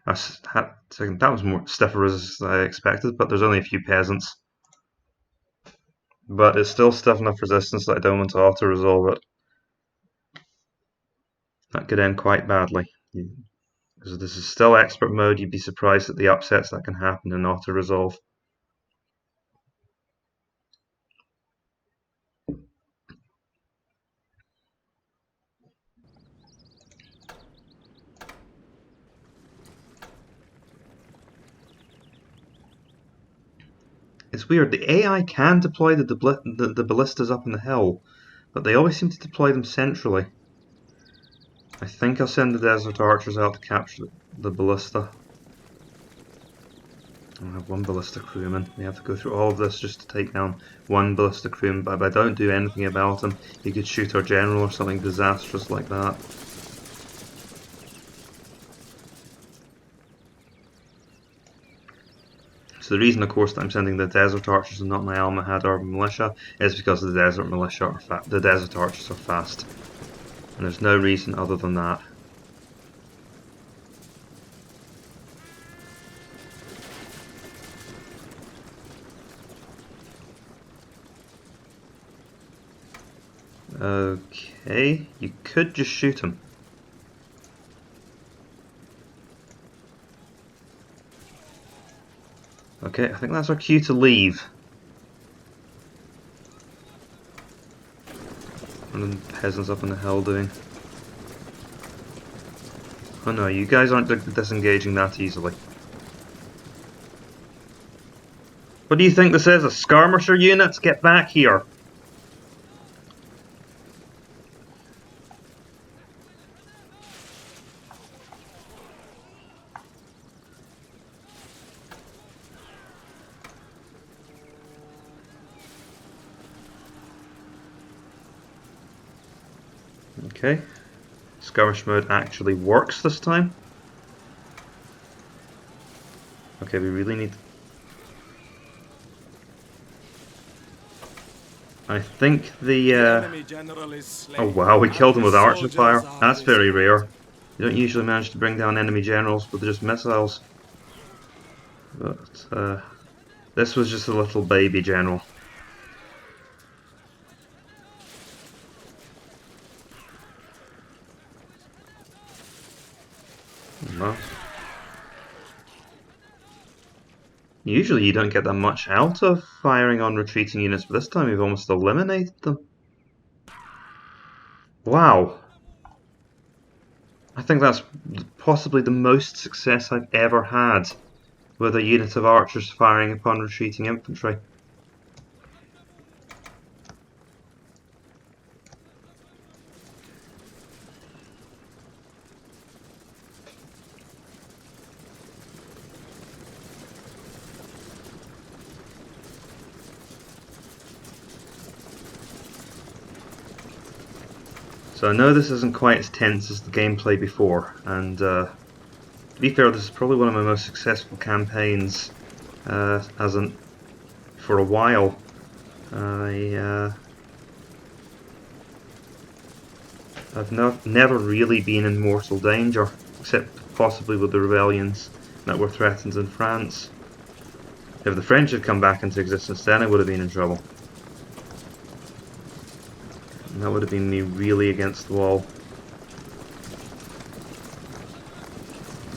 that was more stiffer as I expected, but there's only a few peasants. But it's still stiff enough resistance that I don't want to auto-resolve it. That could end quite badly. Because this is still expert mode, you'd be surprised at the upsets that can happen in auto-resolve. It's weird, the AI can deploy the ballistas up in the hill, but they always seem to deploy them centrally. I think I'll send the desert archers out to capture the ballista. I have one ballista crewman. We have to go through all of this just to take down one ballista crewman, but if I don't do anything about him, he could shoot our general or something disastrous like that. So the reason, of course, that I'm sending the desert archers and not my Almohad urban militia is because the desert archers are fast, and there's no reason other than that. Okay, you could just shoot him. Okay, I think that's our cue to leave. What are the peasants up on the hill doing? Oh no, you guys aren't disengaging that easily. What do you think this is? A skirmisher unit? Get back here! Okay, skirmish mode actually works this time. Okay, we really need... I think the The enemy general is oh slain, wow, we and killed him his with archer soldiers fire. are That's very dispersed. rare. You don't usually manage to bring down enemy generals with just missiles. But this was just a little baby general. Well, usually you don't get that much out of firing on retreating units, but this time we've almost eliminated them. Wow. I think that's possibly the most success I've ever had with a unit of archers firing upon retreating infantry. So I know this isn't quite as tense as the gameplay before, and to be fair, this is probably one of my most successful campaigns for a while. I've never really been in mortal danger, except possibly with the rebellions that were threatened in France. If the French had come back into existence, then I would have been in trouble. And that would have been me really against the wall.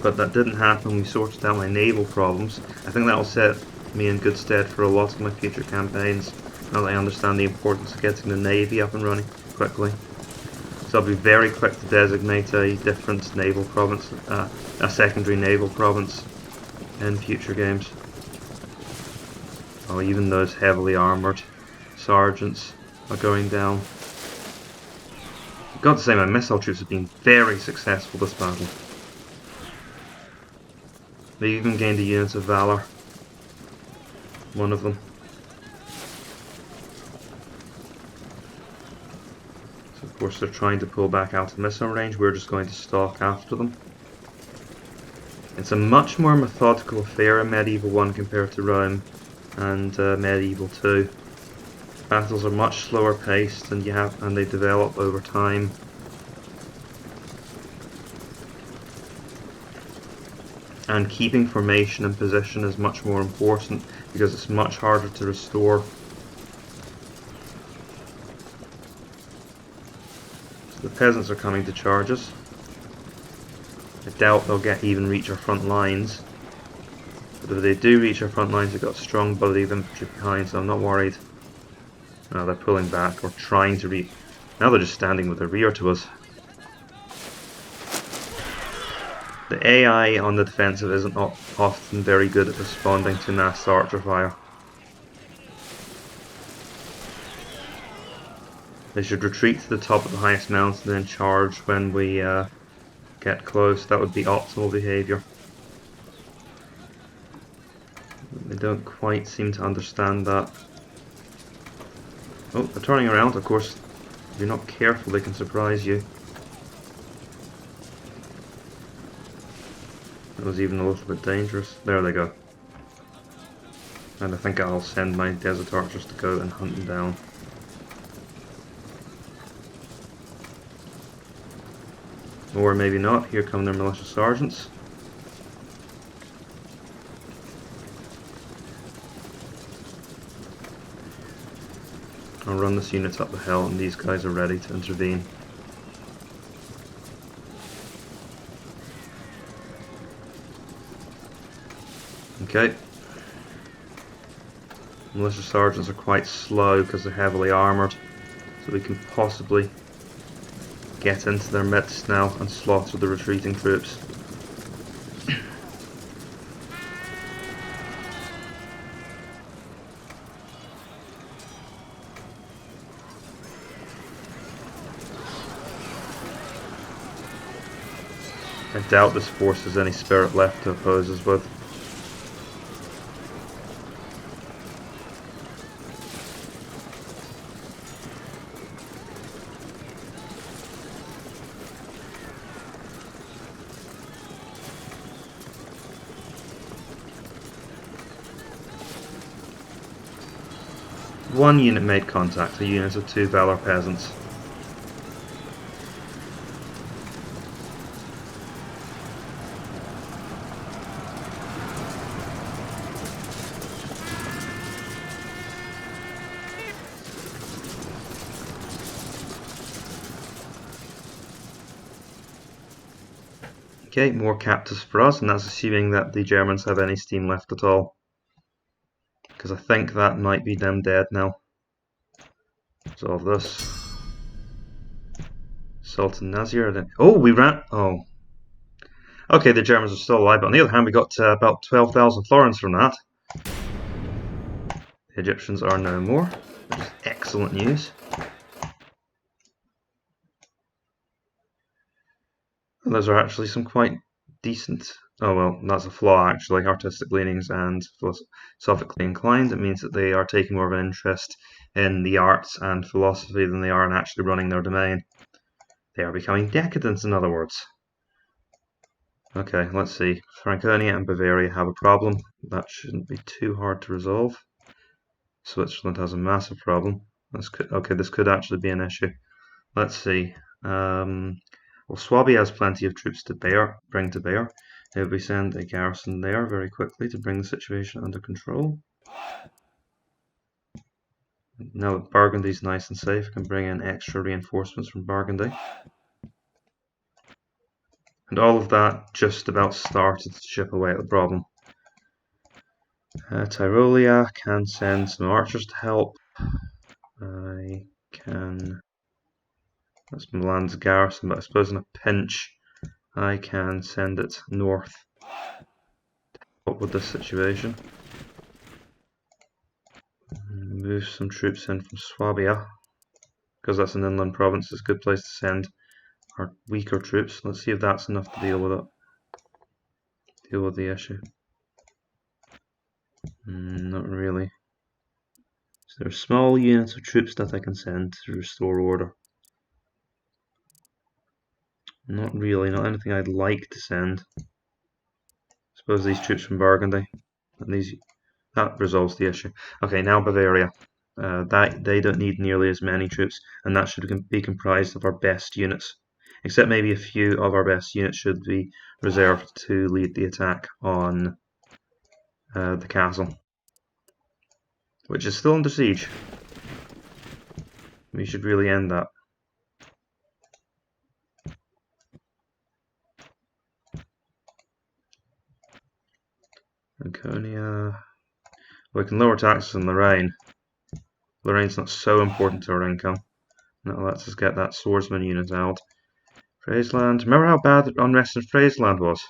But that didn't happen. We sorted out my naval problems. I think that will set me in good stead for a lot of my future campaigns, now that I understand the importance of getting the navy up and running quickly. So I'll be very quick to designate a different naval province, a secondary naval province in future games. Oh, even those heavily armoured sergeants are going down. I've got to say, my missile troops have been very successful this battle. They even gained a unit of valour. One of them. So of course they're trying to pull back out of missile range. We're just going to stalk after them. It's a much more methodical affair in Medieval 1 compared to Rome and Medieval 2. Battles are much slower paced and they develop over time. And keeping formation and position is much more important because it's much harder to restore. So the peasants are coming to charge us. I doubt they'll even reach our front lines. But if they do reach our front lines, they've got a strong body of infantry behind, so I'm not worried. No, they're pulling back or trying to reach. Now they're just standing with their rear to us. The AI on the defensive isn't often very good at responding to massed archer fire. They should retreat to the top of the highest mountain and then charge when we get close. That would be optimal behaviour. They don't quite seem to understand that. Oh, they're turning around. Of course, if you're not careful, they can surprise you. That was even a little bit dangerous. There they go. And I think I'll send my desert archers to go and hunt them down. Or maybe not. Here come their militia sergeants. I'll run this unit up the hill and these guys are ready to intervene. Okay. Militia sergeants are quite slow because they're heavily armoured, so we can possibly get into their midst now and slaughter the retreating troops. I doubt this force has any spirit left to oppose us with. one unit made contact, a unit of 2 Valor peasants. Okay, more captives for us, and that's assuming that the Germans have any steam left at all. Because I think that might be them dead now. Resolve this. Sultan Nazir. Oh, we ran. Oh. Okay, the Germans are still alive, but on the other hand, we got about 12,000 florins from that. The Egyptians are no more, which is excellent news. Those are actually some quite decent. Oh well, that's a flaw actually. Artistic leanings and philosophically inclined. It means that they are taking more of an interest in the arts and philosophy than they are in actually running their domain. They are becoming decadent, in other words. Okay, let's see. Franconia and Bavaria have a problem. That shouldn't be too hard to resolve. Switzerland has a massive problem. This could actually be an issue. Let's see. Well, Swabia has plenty of troops to bring to bear. If we send a garrison there very quickly to bring the situation under control. Now that Burgundy's nice and safe, we can bring in extra reinforcements from Burgundy. And all of that just about started to chip away at the problem. Tyrolia can send some archers to help. I can... That's Milan's garrison, but I suppose in a pinch I can send it north to help with this situation. Move some troops in from Swabia, because that's an inland province. It's a good place to send our weaker troops. Let's see if that's enough to deal with it. Deal with the issue. Not really. So there are small units of troops that I can send to restore order. Not really, not anything I'd like to send. I suppose these troops from Burgundy, and that resolves the issue. Okay, now Bavaria. They don't need nearly as many troops, and that should be comprised of our best units. Except maybe a few of our best units should be reserved to lead the attack on the castle, which is still under siege. We should really end that. Anconia. We can lower taxes in Lorraine. Lorraine's not so important to our income. That lets us get that swordsman unit out. Friesland. Remember how bad the unrest in Friesland was?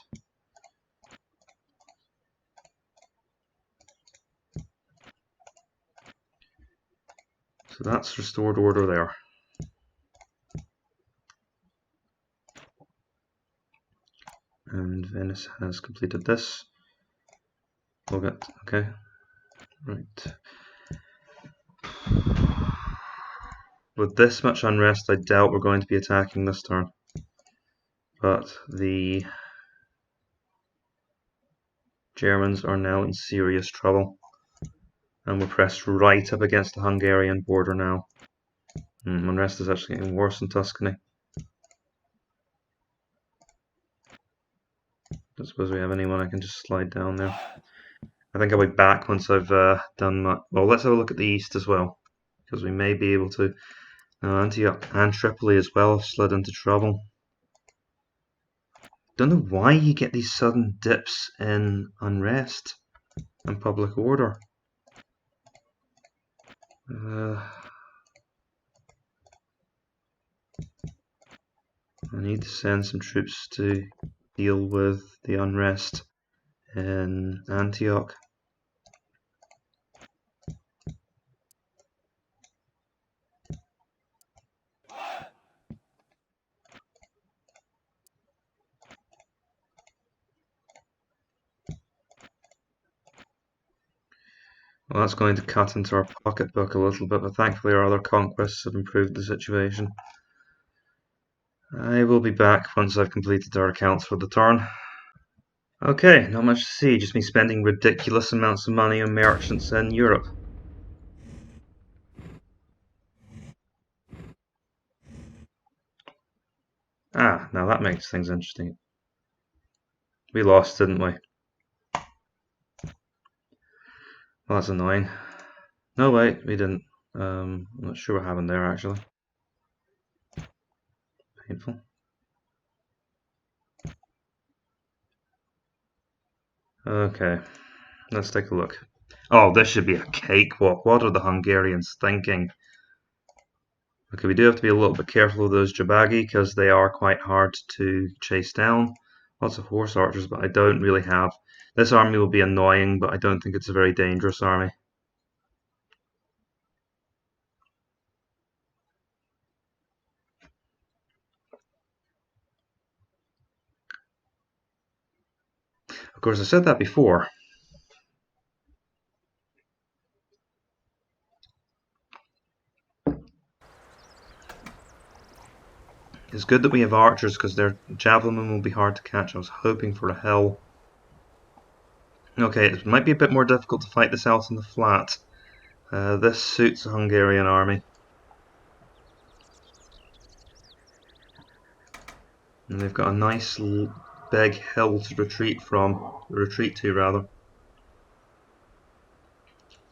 So that's restored order there. And Venice has completed this. We'll get, okay, right. With this much unrest, I doubt we're going to be attacking this turn. But the Germans are now in serious trouble. And we're pressed right up against the Hungarian border now. Unrest is actually getting worse in Tuscany. Don't suppose we have anyone I can just slide down there. I think I'll be back once I've done my... Well, let's have a look at the east as well, because we may be able to... Antioch and Tripoli as well have slid into trouble. Don't know why you get these sudden dips in unrest and public order. I need to send some troops to deal with the unrest in Antioch. Well, that's going to cut into our pocketbook a little bit, but thankfully our other conquests have improved the situation. I will be back once I've completed our accounts for the turn. Okay, not much to see, just me spending ridiculous amounts of money on merchants in Europe. Now that makes things interesting. We lost, didn't we? Well, that's annoying. No, wait, we didn't. I'm not sure what happened there, actually. Painful. Okay, let's take a look. Oh, this should be a cakewalk. What are the Hungarians thinking? Okay, we do have to be a little bit careful of those Jabagi because they are quite hard to chase down. Lots of horse archers, but I don't really have... This army will be annoying, but I don't think it's a very dangerous army. Of course, I said that before. It's good that we have archers because their javelin will be hard to catch. I was hoping for a hill. Okay, it might be a bit more difficult to fight this out in the flat. This suits a Hungarian army. And they've got a nice big hill to retreat to rather.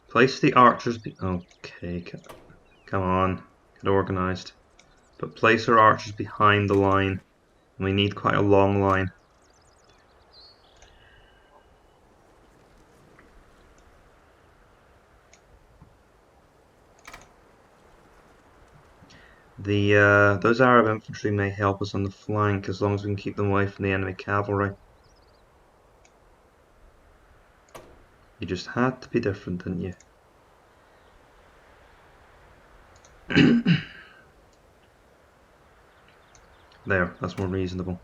Place the archers. Okay, come on, get organised. But place our archers behind the line. We need quite a long line. Those Arab infantry may help us on the flank as long as we can keep them away from the enemy cavalry. You just had to be different, didn't you? There, that's more reasonable.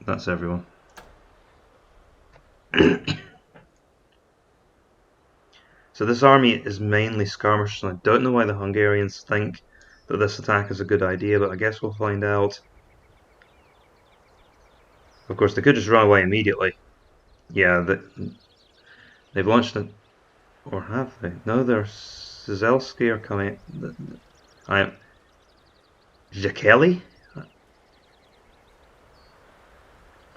That's everyone. So this army is mainly skirmishers, and I don't know why the Hungarians think that this attack is a good idea, but I guess we'll find out. Of course, they could just run away immediately. Yeah, they've launched it. Or have they? No, there's Zelski are coming. I'm Cali?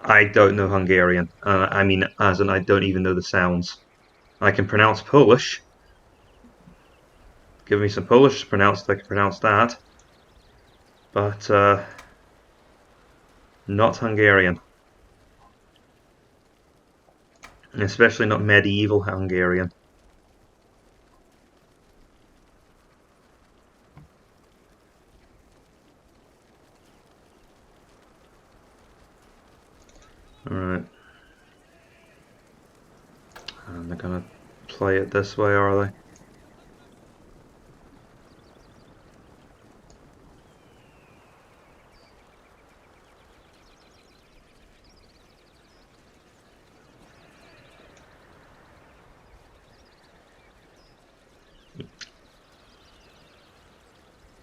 I don't know Hungarian. I mean, as in I don't even know the sounds. I can pronounce Polish. Give me some Polish to pronounce, I can pronounce that. But not Hungarian. Especially not medieval Hungarian. Alright. And they're gonna play it this way, are they?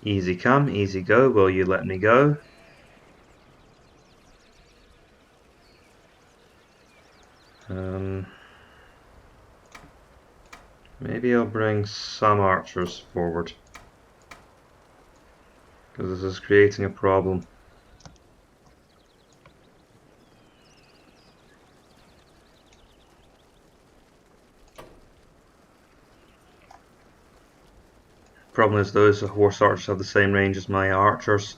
Easy come, easy go. Will you let me go? Maybe I'll bring some archers forward. Because this is creating a problem. Problem is those horse archers have the same range as my archers.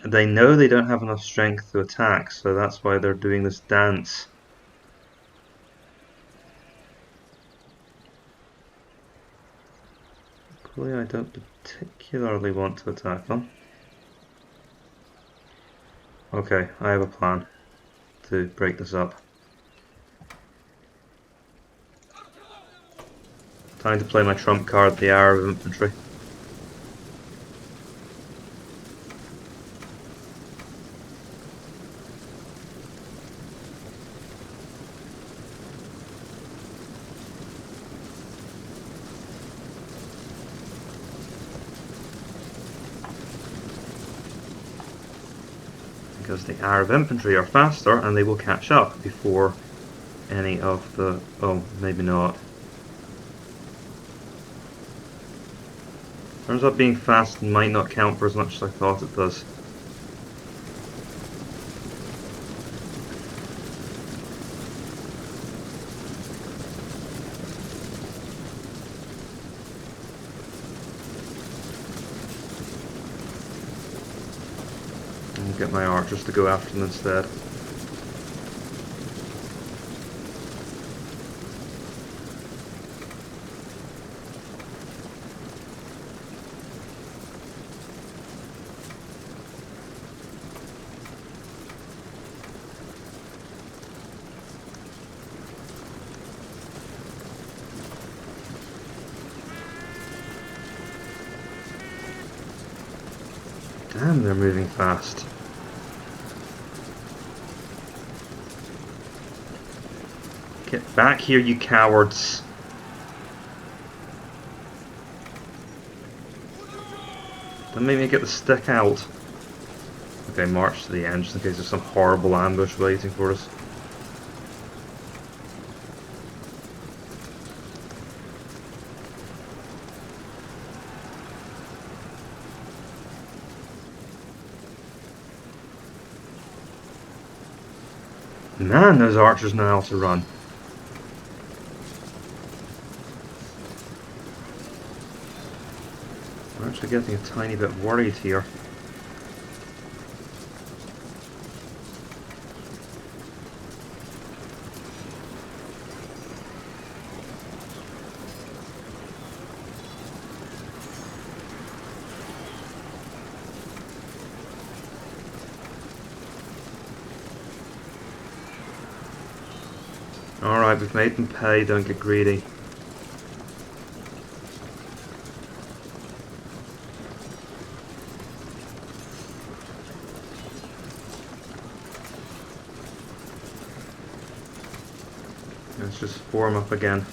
They know they don't have enough strength to attack, so that's why they're doing this dance. Equally, I don't particularly want to attack them. Okay, I have a plan to break this up. Time to play my trump card, the Arab infantry. Because the Arab infantry are faster and they will catch up before any of the... oh, maybe not. Turns out being fast might not count for as much as I thought it does. I'll get my archers to go after them instead. Damn, they're moving fast. Get back here, you cowards. Don't make me get the stick out. Okay, march to the end just in case there's some horrible ambush waiting for us. Man, those archers know how to run. I'm actually getting a tiny bit worried here. Alright, we've made them pay, don't get greedy. Let's just form up again.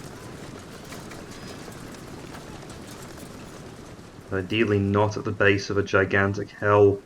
Ideally not at the base of a gigantic hill.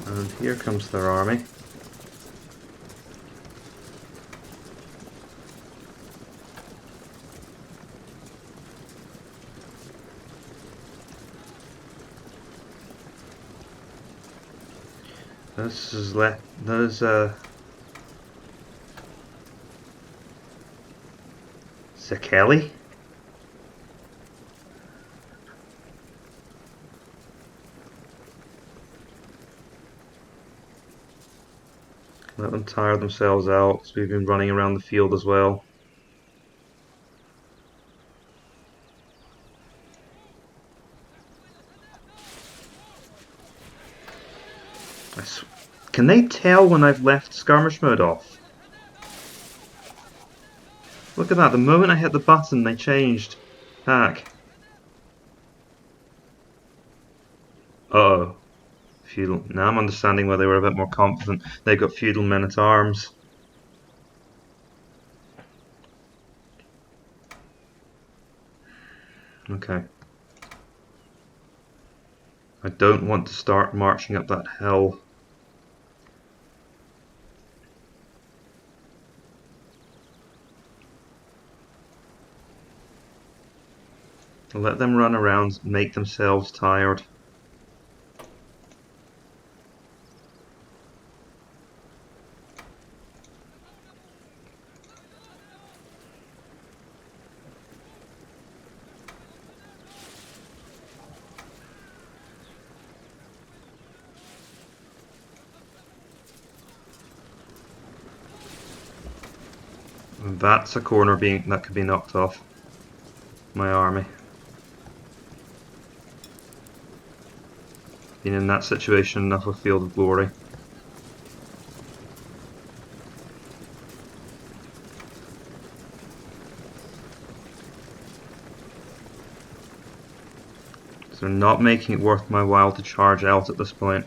And here comes their army. This is Cali? Let them tire themselves out, because we've been running around the field as well. Can they tell when I've left skirmish mode off? Look at that, the moment I hit the button they changed back. Uh-oh. Feudal. Now I'm understanding why they were a bit more confident. They've got feudal men-at-arms. Okay. I don't want to start marching up that hill. Let them run around, make themselves tired. And that's a corner that could be knocked off. My army. Been in that situation enough of Field of Glory. So they're not making it worth my while to charge out at this point.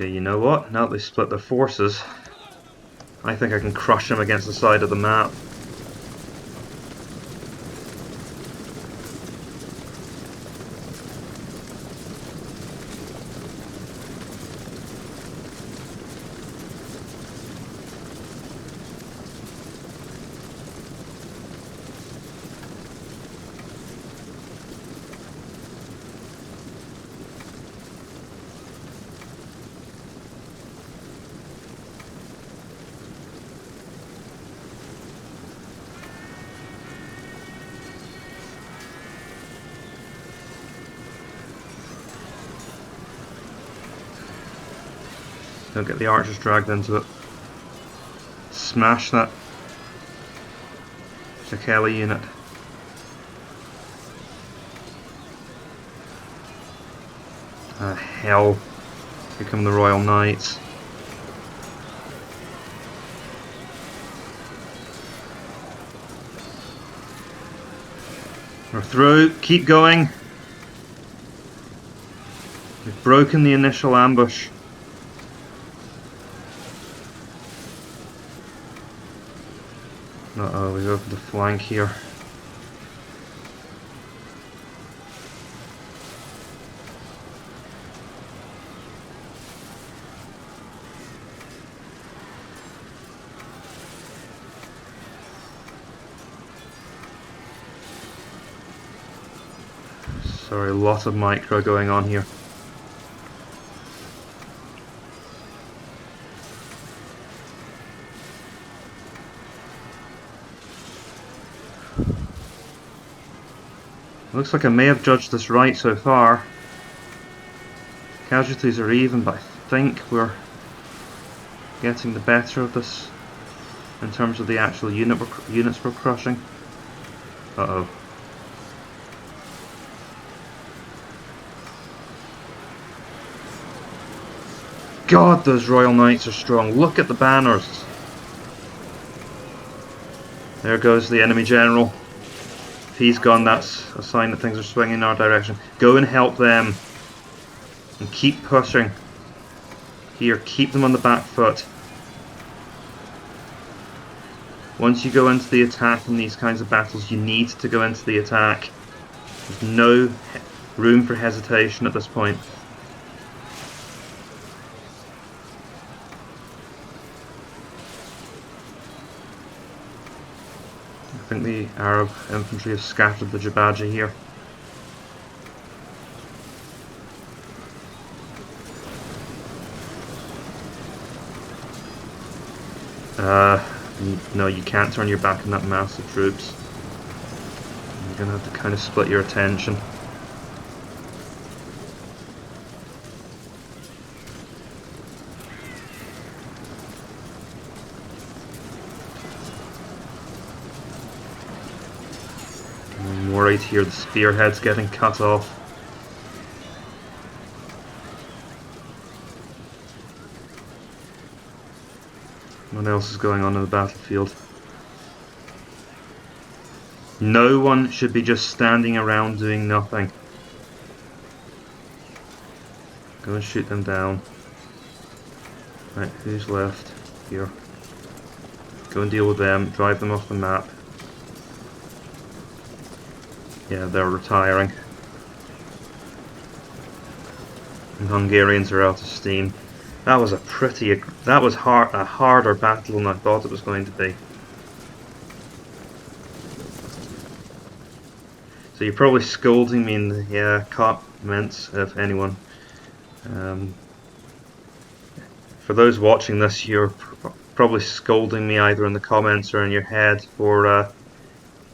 Okay, you know what? Now that they split their forces, I think I can crush them against the side of the map. Don't get the archers dragged into it. Smash that the Cali unit. Hell. Here come the Royal Knights. We're through. Keep going. We've broken the initial ambush. Uh-oh, we've opened the flank here. Sorry, lots of micro going on here. Looks like I may have judged this right so far. Casualties are even, but I think we're getting the better of this in terms of the actual units we're crushing. Uh-oh. God, those Royal Knights are strong. Look at the banners. There goes the enemy general. If he's gone, that's a sign that things are swinging in our direction. Go and help them. And keep pushing. Here, keep them on the back foot. Once you go into the attack in these kinds of battles, you need to go into the attack. There's no room for hesitation at this point. I think the Arab infantry have scattered the Jabaji here. No, you can't turn your back on that mass of troops. You're gonna have to kind of split your attention. I'm worried here, the spearhead's getting cut off. What else is going on in the battlefield? No one should be just standing around doing nothing. Go and shoot them down. Right, who's left? Here. Go and deal with them, drive them off the map. Yeah, they're retiring. And Hungarians are out of steam. That was a harder battle than I thought it was going to be. So you're probably scolding me in the comments, if anyone. For those watching this, you're probably scolding me either in the comments or in your head for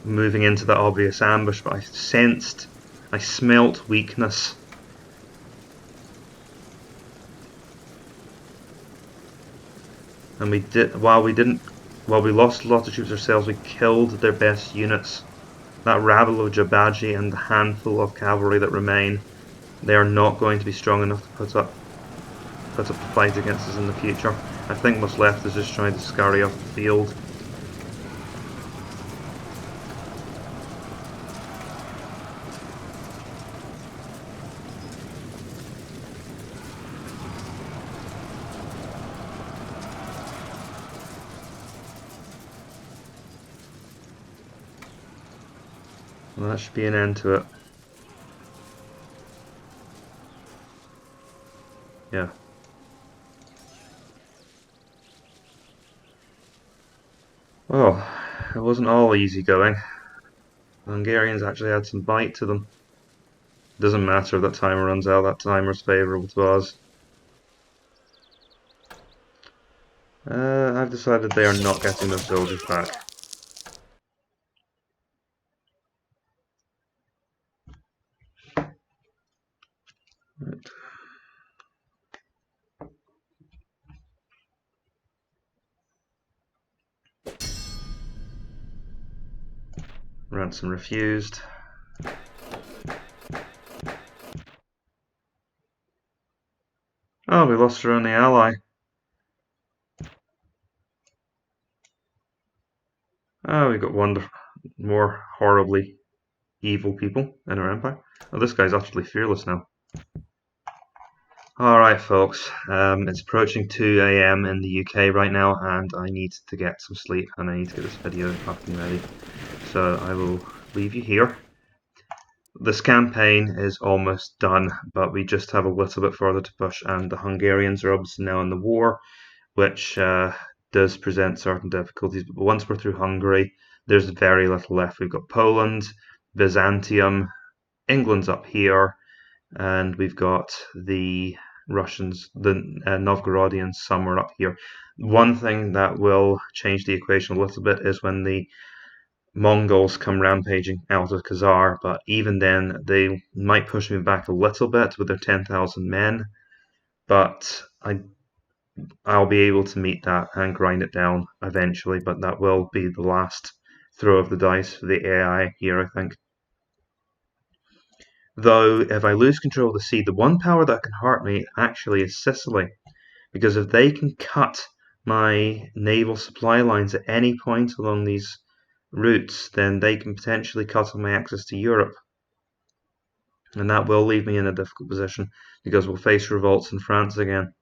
moving into that obvious ambush, but I smelt weakness. And while we lost a lot of troops ourselves, we killed their best units. That rabble of Jabaji and the handful of cavalry that remain, they are not going to be strong enough to put up a fight against us in the future. I think what's left is just trying to scurry off the field. Well, that should be an end to it. Yeah. Well, it wasn't all easy going. The Hungarians actually had some bite to them. Doesn't matter if that timer runs out, that timer's favourable to us. I've decided they are not getting their soldiers back. Right. Ransom refused. Oh, we lost our only ally. Oh, we got more horribly evil people in our empire. Oh, this guy's utterly fearless now. Alright folks, it's approaching 2 AM in the UK right now and I need to get some sleep and I need to get this video up and ready. So I will leave you here. This campaign is almost done, but we just have a little bit further to push and the Hungarians are obviously now in the war, which does present certain difficulties. But once we're through Hungary, there's very little left. We've got Poland, Byzantium, England's up here, and we've got the Russians, the Novgorodians somewhere up here. One thing that will change the equation a little bit is when the Mongols come rampaging out of Khazar, but even then they might push me back a little bit with their 10,000 men, but I'll be able to meet that and grind it down eventually, but that will be the last throw of the dice for the AI here, I think. Though, if I lose control of the sea, the one power that can hurt me actually is Sicily. Because if they can cut my naval supply lines at any point along these routes, then they can potentially cut off my access to Europe. And that will leave me in a difficult position, because we'll face revolts in France again.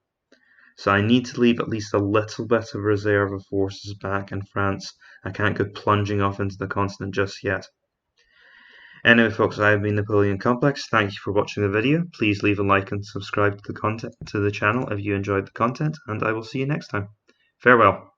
So I need to leave at least a little bit of reserve of forces back in France. I can't go plunging off into the continent just yet. Anyway folks, I have been Napoleon Complex. Thank you for watching the video. Please leave a like and subscribe to the channel if you enjoyed the content, and I will see you next time. Farewell.